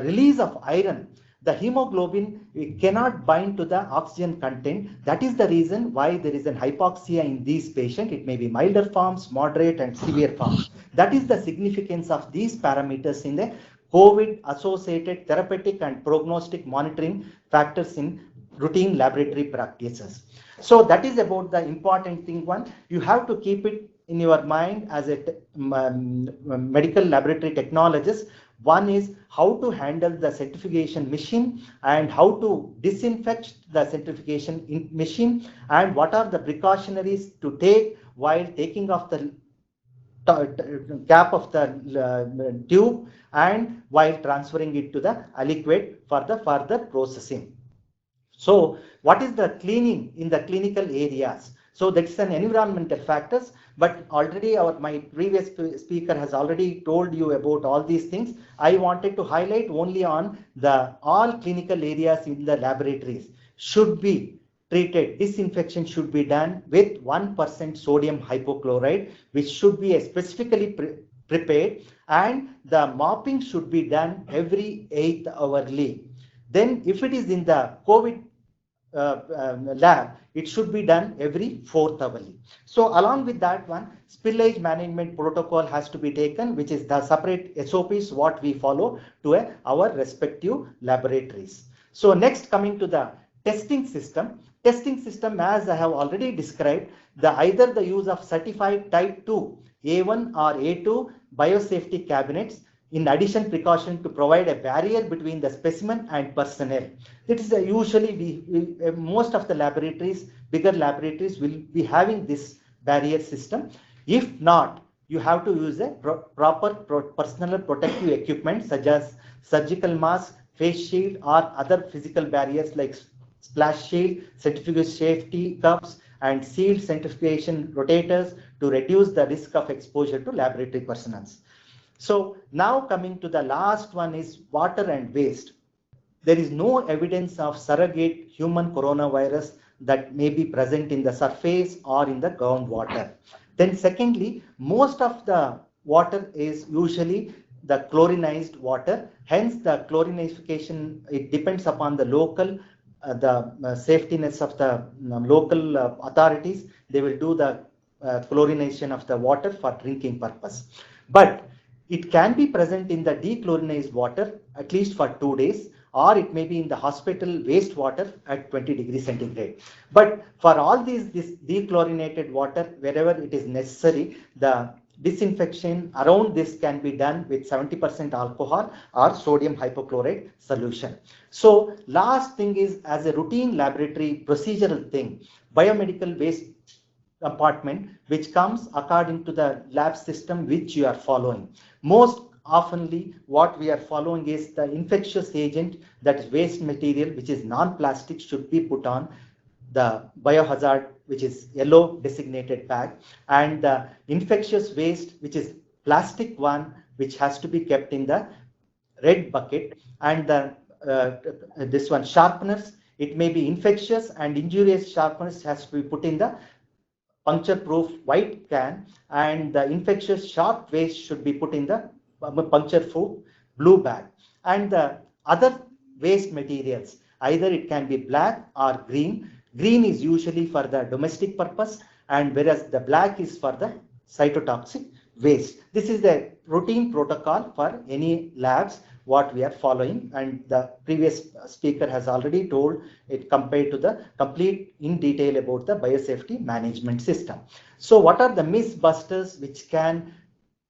release of iron, the hemoglobin cannot bind to the oxygen content. That is the reason why there is an hypoxia in these patients. It may be milder forms, moderate and severe forms. That is the significance of these parameters in the COVID associated therapeutic and prognostic monitoring factors in routine laboratory practices. So that is about the important thing. One, you have to keep it in your mind as a medical laboratory technologist. One is how to handle the centrifugation machine and how to disinfect the centrifugation machine, and what are the precautionaries to take while taking off the cap of the tube and while transferring it to the aliquot for the further processing. So what is the cleaning in the clinical areas? So that's an environmental factors, but already my previous speaker has already told you about all these things. I wanted to highlight only on all clinical areas in the laboratories should be treated. Disinfection should be done with 1% sodium hypochlorite, which should be specifically prepared, and the mopping should be done every 8 hourly. Then if it is in the COVID lab, it should be done every 4th hourly. So along with that one, spillage management protocol has to be taken, which is the separate SOPs what we follow to our respective laboratories. So next, coming to the testing system. Testing system, as I have already described, either the use of certified type 2 A1 or A2 biosafety cabinets, in addition precaution to provide a barrier between the specimen and personnel. That is usually most of the laboratories, bigger laboratories, will be having this barrier system. If not, you have to use a proper personal protective equipment such as surgical mask, face shield or other physical barriers like splash shield, centrifugal safety cups and sealed centrifugation rotators to reduce the risk of exposure to laboratory personnel. So now coming to the last one is water and waste. There is no evidence of surrogate human coronavirus that may be present in the surface or in the groundwater. Then secondly, most of the water is usually the chlorinized water. Hence the chlorinification, it depends upon the local the safetiness of the local authorities. They will do the chlorination of the water for drinking purpose. But it can be present in the dechlorinized water at least for 2 days, or it may be in the hospital wastewater at 20 degrees centigrade. But for all this dechlorinated water, wherever it is necessary, the disinfection around this can be done with 70% alcohol or sodium hypochlorite solution. So last thing is, as a routine laboratory procedural thing, biomedical waste compartment which comes according to the lab system which you are following. Most oftenly what we are following is the infectious agent, that is waste material which is non-plastic, should be put on the biohazard, which is yellow designated bag, and the infectious waste, which is plastic one, which has to be kept in the red bucket, and the this one sharpeners, it may be infectious and injurious sharpeners, has to be put in the puncture proof white can, and the infectious sharp waste should be put in the puncture proof blue bag. And the other waste materials, either it can be black or green. Green is usually for the domestic purpose, and whereas the black is for the cytotoxic waste. This is the routine protocol for any labs what we are following, and the previous speaker has already told it compared to the complete in detail about the biosafety management system. So what are the mythbusters which can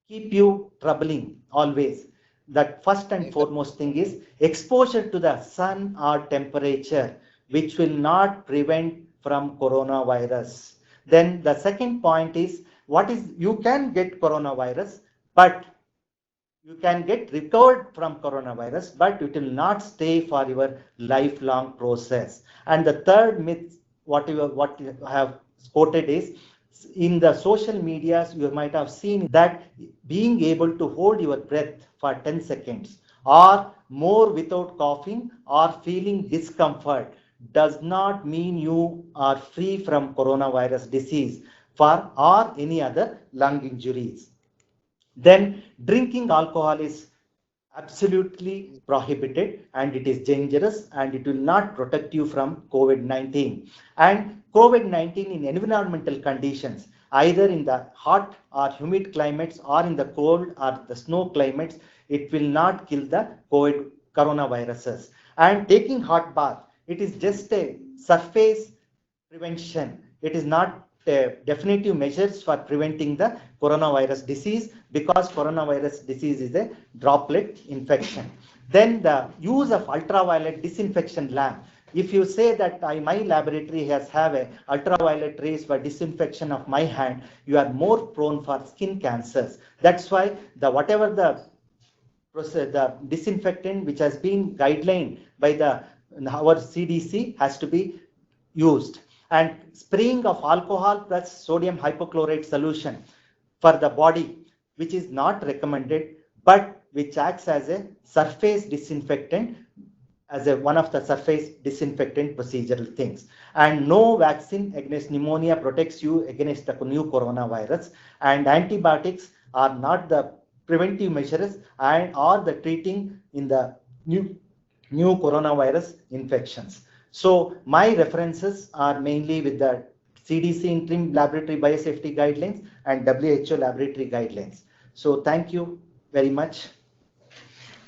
keep you troubling always? That first and foremost thing is exposure to the sun or temperature, which will not prevent from coronavirus. Then the second point is, you can get coronavirus, but you can get recovered from coronavirus, but it will not stay for your lifelong process. And the third myth, what you have quoted is, in the social medias, you might have seen that being able to hold your breath for 10 seconds or more without coughing or feeling discomfort does not mean you are free from coronavirus disease or any other lung injuries. Then drinking alcohol is absolutely prohibited and it is dangerous and it will not protect you from COVID-19. And COVID-19 in environmental conditions, either in the hot or humid climates or in the cold or the snow climates, it will not kill the coronaviruses. And taking hot bath, it is just a surface prevention. It is not definitive measures for preventing the coronavirus disease, because coronavirus disease is a droplet infection. Then the use of ultraviolet disinfection lamp. If you say that my laboratory have a ultraviolet rays for disinfection of my hand, you are more prone for skin cancers. That's why whatever the disinfectant which has been guidelined by our CDC has to be used. And spraying of alcohol plus sodium hypochlorite solution for the body, which is not recommended, but which acts as a surface disinfectant, as one of the surface disinfectant procedural things. And no vaccine against pneumonia protects you against the new coronavirus, and antibiotics are not the preventive measures or the treating in the new coronavirus infections. So my references are mainly with the CDC interim laboratory biosafety guidelines and WHO laboratory guidelines. So thank you very much.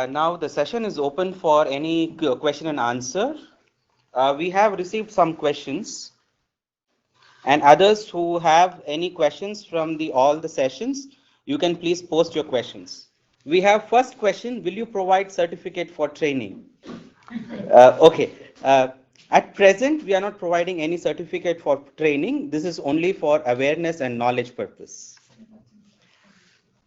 Now the session is open for any question and answer. We have received some questions, and others who have any questions from all the sessions, you can please post your questions. We have first question: will you provide certificate for training? Okay. At present, we are not providing any certificate for training. This is only for awareness and knowledge purpose.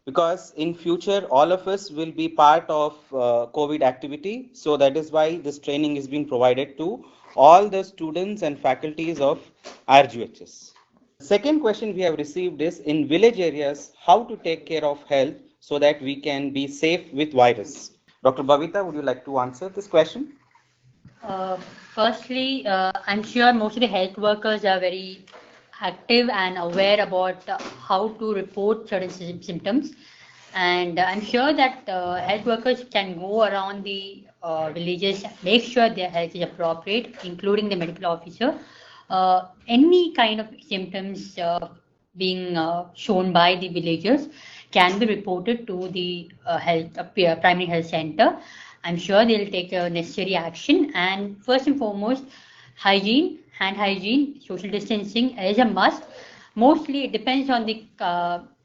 Because in future, all of us will be part of COVID activity. So that is why this training is being provided to all the students and faculties of RGHS. Second question we have received is, in village areas, how to take care of health so that we can be safe with virus. Dr. Bhavita, would you like to answer this question? Firstly, I'm sure most of the health workers are very active and aware about how to report certain symptoms, and I'm sure that health workers can go around the villages, make sure their health is appropriate, including the medical officer. Any kind of symptoms being shown by the villagers can be reported to the primary health center. I'm sure they'll take necessary action, and first and foremost, hygiene, hand hygiene, social distancing is a must. Mostly it depends on the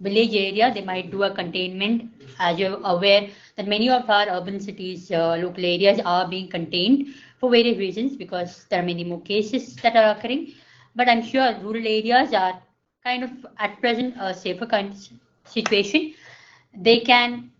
village area. They might do a containment, as you're aware that many of our urban cities, local areas are being contained for various reasons, because there are many more cases that are occurring. But I'm sure rural areas are kind of at present a safer kind of situation. They can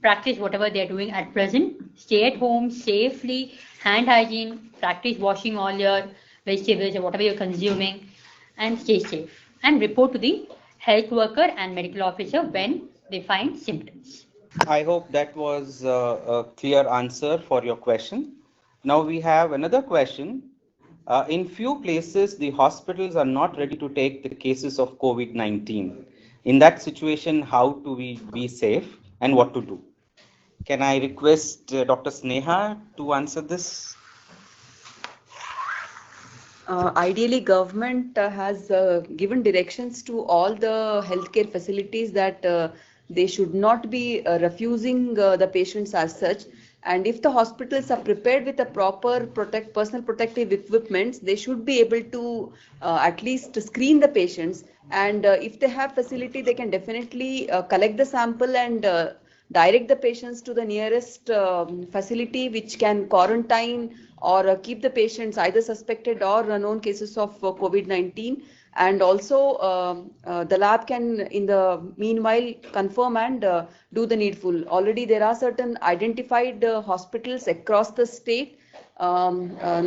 practice whatever they're doing at present. Stay at home safely, hand hygiene, practice washing all your vegetables or whatever you're consuming, and stay safe. And report to the health worker and medical officer when they find symptoms. I hope that was a clear answer for your question. Now we have another question. In few places, the hospitals are not ready to take the cases of COVID-19. In that situation, how do we be safe and what to do? Can I request Dr. Sneha to answer this? Ideally, government has given directions to all the healthcare facilities that they should not be refusing the patients as such. And if the hospitals are prepared with a proper personal protective equipment, they should be able to at least screen the patients. And if they have facility, they can definitely collect the sample and direct the patients to the nearest facility which can quarantine or keep the patients either suspected or known cases of COVID-19. and also the lab can in the meanwhile confirm and do the needful. Already there are certain identified hospitals across the state.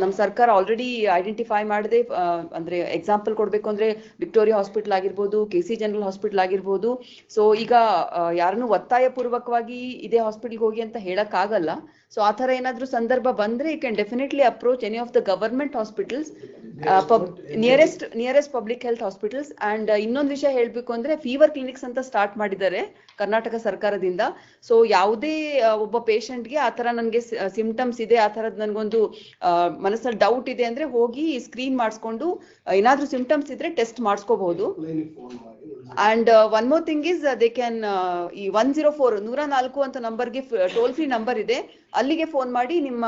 ನಮ್ಮ ಸರ್ಕಾರ already identify ಮಾಡಿದೆ. ಅಂದ್ರೆ example ಕೊಡ್ಬೇಕು ಅಂದ್ರೆ Victoria hospital ಆಗಿರ್ಬೋದು, KC general hospital ಆಗಿರ್ಬೋದು. So ಈಗ ಯಾರನ್ನು ಒತ್ತಾಯ ಪೂರ್ವಕವಾಗಿ ಇದೇ ಹಾಸ್ಪಿಟಲ್ಗೆ ಹೋಗಿ ಅಂತ ಹೇಳಕ್ ಆಗಲ್ಲ. ಸೊ ಆ ತರ ಏನಾದ್ರೂ ಸಂದರ್ಭ ಬಂದ್ರೆ you can definitely approach any of the government hospitals, nearest public health hospitals. And ಇನ್ನೊಂದು ವಿಷಯ ಹೇಳ್ಬೇಕು ಅಂದ್ರೆ ಫೀವರ್ ಕ್ಲಿನಿಕ್ಸ್ ಅಂತ ಸ್ಟಾರ್ಟ್ ಮಾಡಿದ್ದಾರೆ ಕರ್ನಾಟಕ ಸರ್ಕಾರದಿಂದ. ಸೊ ಯಾವುದೇ ಒಬ್ಬ ಪೇಷಂಟ್ಗೆ ಆ ತರ ನನ್ಗೆ ಸಿಂಪ್ಟಮ್ಸ್ ಇದೆ, ಆ ತರದ್ ನನ್ಗೊಂದು ಮನಸ್ಸಲ್ಲಿ ಡೌಟ್ ಇದೆ ಅಂದ್ರೆ ಹೋಗಿ ಸ್ಕ್ರೀನ್ ಮಾಡಿಸ್ಕೊಂಡು ಏನಾದ್ರೂ ಸಿಂಪ್ಟಮ್ಸ್ ಇದ್ರೆ ಟೆಸ್ಟ್ ಮಾಡಿಸ್ಕೋಬಹುದು. And one more thing is they can ಈ 104 104 ಅಂತ ನಂಬರ್ಗೆ ಟೋಲ್ ಫ್ರೀ ನಂಬರ್ ಇದೆ. ಅಲ್ಲಿಗೆ ಫೋನ್ ಮಾಡಿ ನಿಮ್ಮ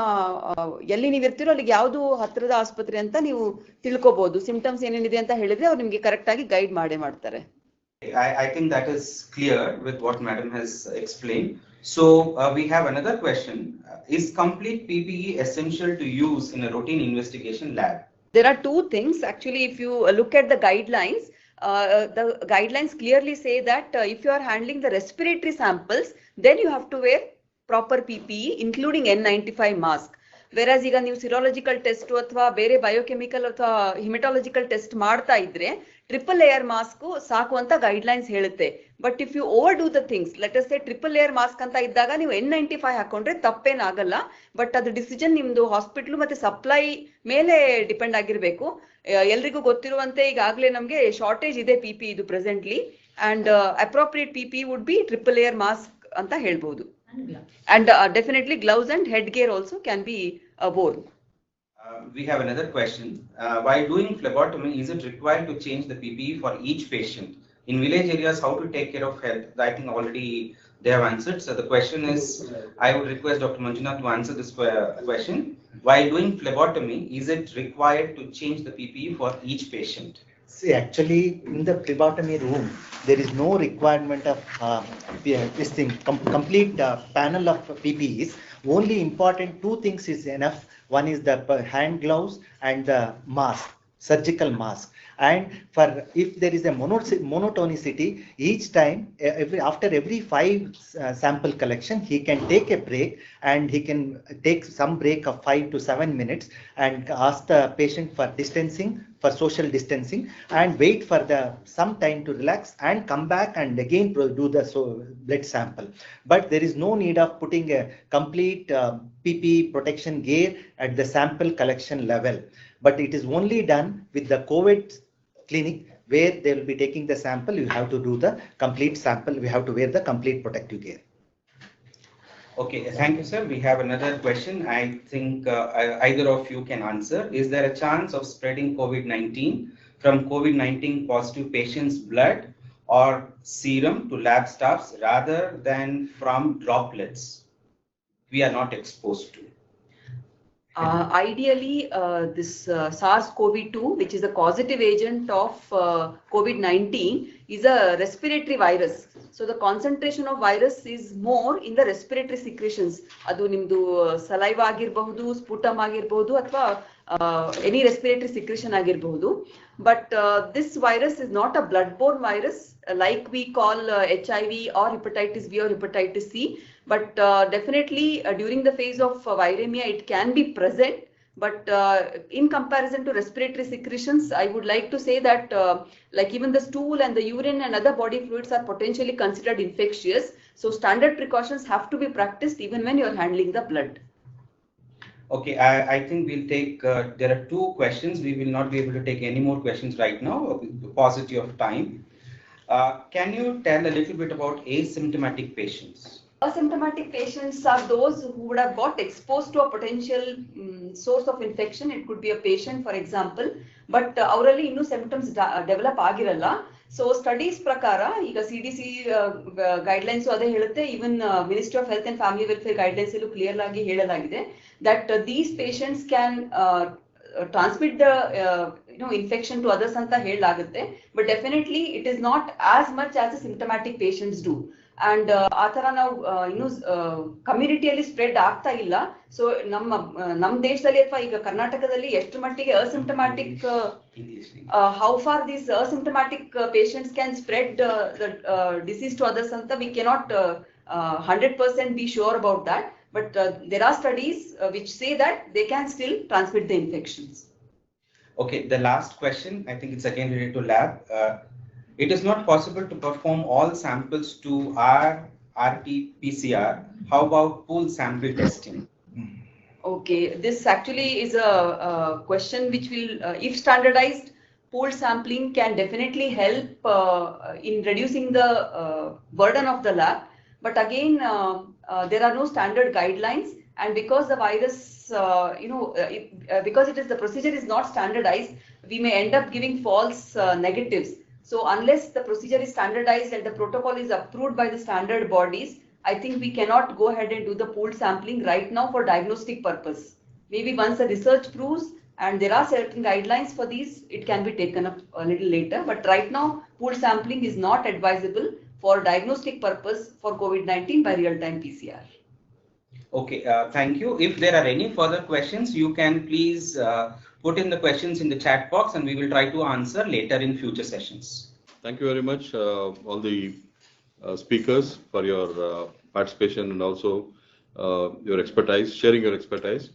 ಎಲ್ಲಿ ನೀವು ಇರ್ತೀರೋ ಅಲ್ಲಿಗೆ ಯಾವ್ದು ಹತ್ತಿರದ ಆಸ್ಪತ್ರೆ ಅಂತ ನೀವು ತಿಳ್ಕೊಬಹುದು. ಸಿಂಪ್ಟಮ್ಸ್ ಏನೇನಿದೆ ಅಂತ ಹೇಳಿದ್ರೆ ಅವ್ರು ನಿಮ್ಗೆ ಕರೆಕ್ಟ್ ಆಗಿ ಗೈಡ್ ಮಾಡೇ ಮಾಡ್ತಾರೆ. I think that is clear with what Madam has explained. So we have another question. Is complete PPE essential to use in a routine investigation lab? There are two things. Actually, if you look at the guidelines clearly say that if you are handling the respiratory samples, then you have to wear proper PPE, including N95 mask. Whereas ಈಗ ನೀವು ಸಿರಾಲಜಿಕಲ್ test ಅಥವಾ ಬೇರೆ biochemical ಅಥವಾ ಹಿಮೆಟಾಲಜಿಕಲ್ test ಮಾಡ್ತಾ ಇದ್ರೆ triple layer mask ಸಾಕು ಅಂತ guidelines ಹೇಳುತ್ತೆ. But if you over do the things, let us say triple layer mask ಅಂತ ಇದ್ದಾಗ ನೀವು N95 ಹಾಕೊಂಡ್ರೆ ತಪ್ಪೇನಾಗಲ್ಲ. ಬಟ್ ಅದು ಡಿಸಿಷನ್ ನಿಮ್ದು ಹಾಸ್ಪಿಟ್ಲು ಮತ್ತೆ ಸಪ್ಲೈ ಮೇಲೆ ಡಿಪೆಂಡ್ ಆಗಿರ್ಬೇಕು. ಎಲ್ರಿಗೂ ಗೊತ್ತಿರುವಂತೆ ಈಗಾಗಲೇ ನಮ್ಗೆ ಶಾರ್ಟೇಜ್ ಇದೆ PPE ಇದು presently, and appropriate PPE would be triple layer mask ಅಂತ ಹೇಳ್ಬೋದು. And definitely gloves and headgear also can be worn. We have another question. While doing phlebotomy, is it required to change the PPE for each patient? In village areas, how to take care of health? I think already they have answered. So the question is, I would request Dr. Manjunath to answer this question. While doing phlebotomy, is it required to change the PPE for each patient? See, actually, in the phlebotomy room, there is no requirement of this thing, complete panel of PPEs. Only important two things is enough. One is the hand gloves and the mask, surgical mask. And for if there is a monotonicity, each time, after every 5 sample collection, he can take a break, and he can take some break of 5 to 7 minutes and ask the patient for distancing, for social distancing, and wait for some time to relax and come back and again do the blood sample. But there is no need of putting a complete PPE protection gear at the sample collection level. But it is only done with the COVID clinic, where they will be taking the sample. You have to do the complete sample. We have to wear the complete protective gear. Okay, thank you, sir. We have another question. I think either of you can answer. Is there a chance of spreading COVID-19 from COVID-19 positive patients' blood or serum to lab staffs rather than from droplets we are not exposed to? Ideally, this SARS-CoV-2, which is a causative agent of COVID-19, is a respiratory virus. So the concentration of virus is more in the respiratory secretions. Adu nimdu saliva agirbahudu, sputum agirbahudu, athwa any respiratory secretion agirbahudu. But this virus is not a bloodborne virus like we call HIV or hepatitis B or hepatitis C. But definitely during the phase of viremia, it can be present. But in comparison to respiratory secretions, I would like to say that like even the stool and the urine and other body fluids are potentially considered infectious. So standard precautions have to be practiced even when you are handling the blood. Okay, I think we'll take, there are 2 questions. We will not be able to take any more questions right now, paucity of time. Can you tell a little bit about asymptomatic patients? Asymptomatic patients are those who would have got exposed to a potential source of infection. It could be a patient, for example, but ಅವರಲ್ಲಿ ಇನ್ನೂ symptoms develop ಆಗಿರಲ್ಲ. So studies ಪ್ರಕಾರ ಈಗ CDC guidelines ಅದೇ ಹೇಳುತ್ತೆ, even Ministry of Health and Family Welfare guidelines ಅಲ್ಲೂ clear ಆಗಿ ಹೇಳಲಾಗಿದೆ that these patients can transmit the infection to others ಅಂತ ಹೇಳಲಾಗುತ್ತೆ. But definitely it is not as much as the symptomatic patients do. and ಆ ತರ ನಾವು ಇನ್ನು ಕಮ್ಯುನಿಟಿಯಲ್ಲಿ spread ಆಗ್ತಾ ಇಲ್ಲ. ಸೊ ನಮ್ಮ ದೇಶದಲ್ಲಿ ಅಥವಾ ಈಗ ಕರ್ನಾಟಕದಲ್ಲಿ ಎಷ್ಟು ಮಟ್ಟಿಗೆ asymptomatic how far these asymptomatic patients can spread the disease to others anta we cannot 100% be sure about that, but there are studies which say that they can still transmit the infections. Okay, the last question, I think it's again related to lab. It is not possible to perform all samples to RT-PCR. How about pool sample testing? Okay, this actually is a question which will, if standardized, pool sampling can definitely help in reducing the burden of the lab. But again, there are no standard guidelines, and because the virus, because the procedure is not standardized, we may end up giving false negatives. So unless the procedure is standardized and the protocol is approved by the standard bodies, I think we cannot go ahead and do the pooled sampling right now for diagnostic purpose. Maybe once the research proves and there are certain guidelines for these, it can be taken up a little later. But right now, pooled sampling is not advisable for diagnostic purpose for COVID-19 by real-time PCR. Okay, thank you. If there are any further questions, you can please put in the questions in the chat box and we will try to answer later in future sessions. Thank you very much, all the speakers, for your participation and also your expertise, sharing your expertise.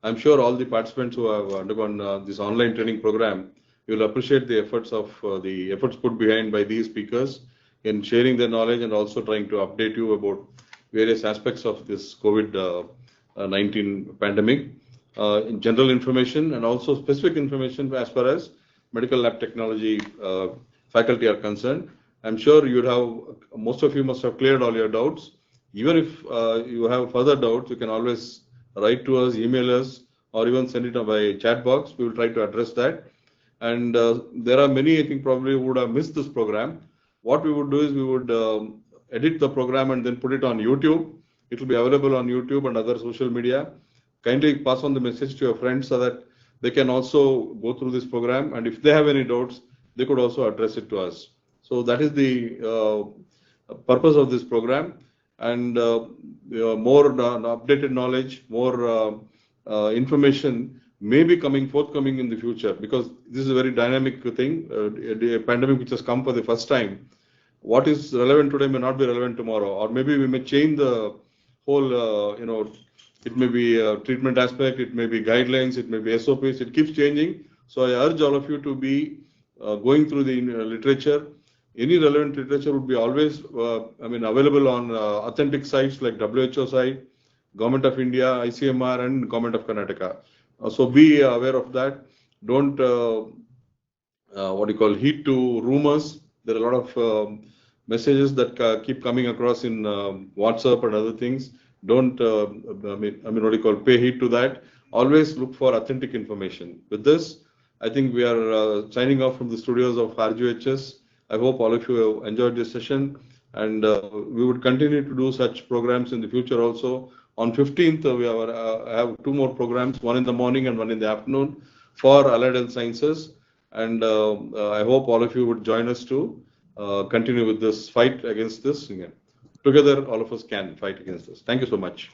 I'm sure all the participants who have undergone this online training program, you will appreciate the efforts put behind by these speakers in sharing their knowledge and also trying to update you about various aspects of this COVID-19 pandemic, in general information and also specific information as far as medical lab technology faculty are concerned. I'm sure most of you must have cleared all your doubts. Even if you have further doubts, you can always write to us, email us, or even send it by chat box. We will try to address that. And there are many, I think, probably who would have missed this program. What we would do is we would edit the program and then put it on YouTube. It will be available on YouTube and other social media. Kindly pass on the message to your friends so that they can also go through this program. And if they have any doubts, they could also address it to us. So that is the purpose of this program. And more updated knowledge, more information may be forthcoming in the future, because this is a very dynamic thing, a pandemic which has come for the first time. What is relevant today may not be relevant tomorrow, or maybe we may change the whole, it may be a treatment aspect, it may be guidelines, it may be SOPs, it keeps changing. So I urge all of you to be going through the literature. Any relevant literature would be always, available on authentic sites like WHO site, Government of India, ICMR, and Government of Karnataka. So be aware of that. Don't, heed to rumors. There are a lot of messages that keep coming across in WhatsApp and other things. Don't, pay heed to that. Always look for authentic information. With this, I think we are signing off from the studios of RGHS. I hope all of you have enjoyed this session, and we would continue to do such programs in the future also. On 15th, we have 2 more programs, one in the morning and one in the afternoon for allied health sciences. And I hope all of you would join us to continue with this fight against this. Together, all of us can fight against this. Thank you so much.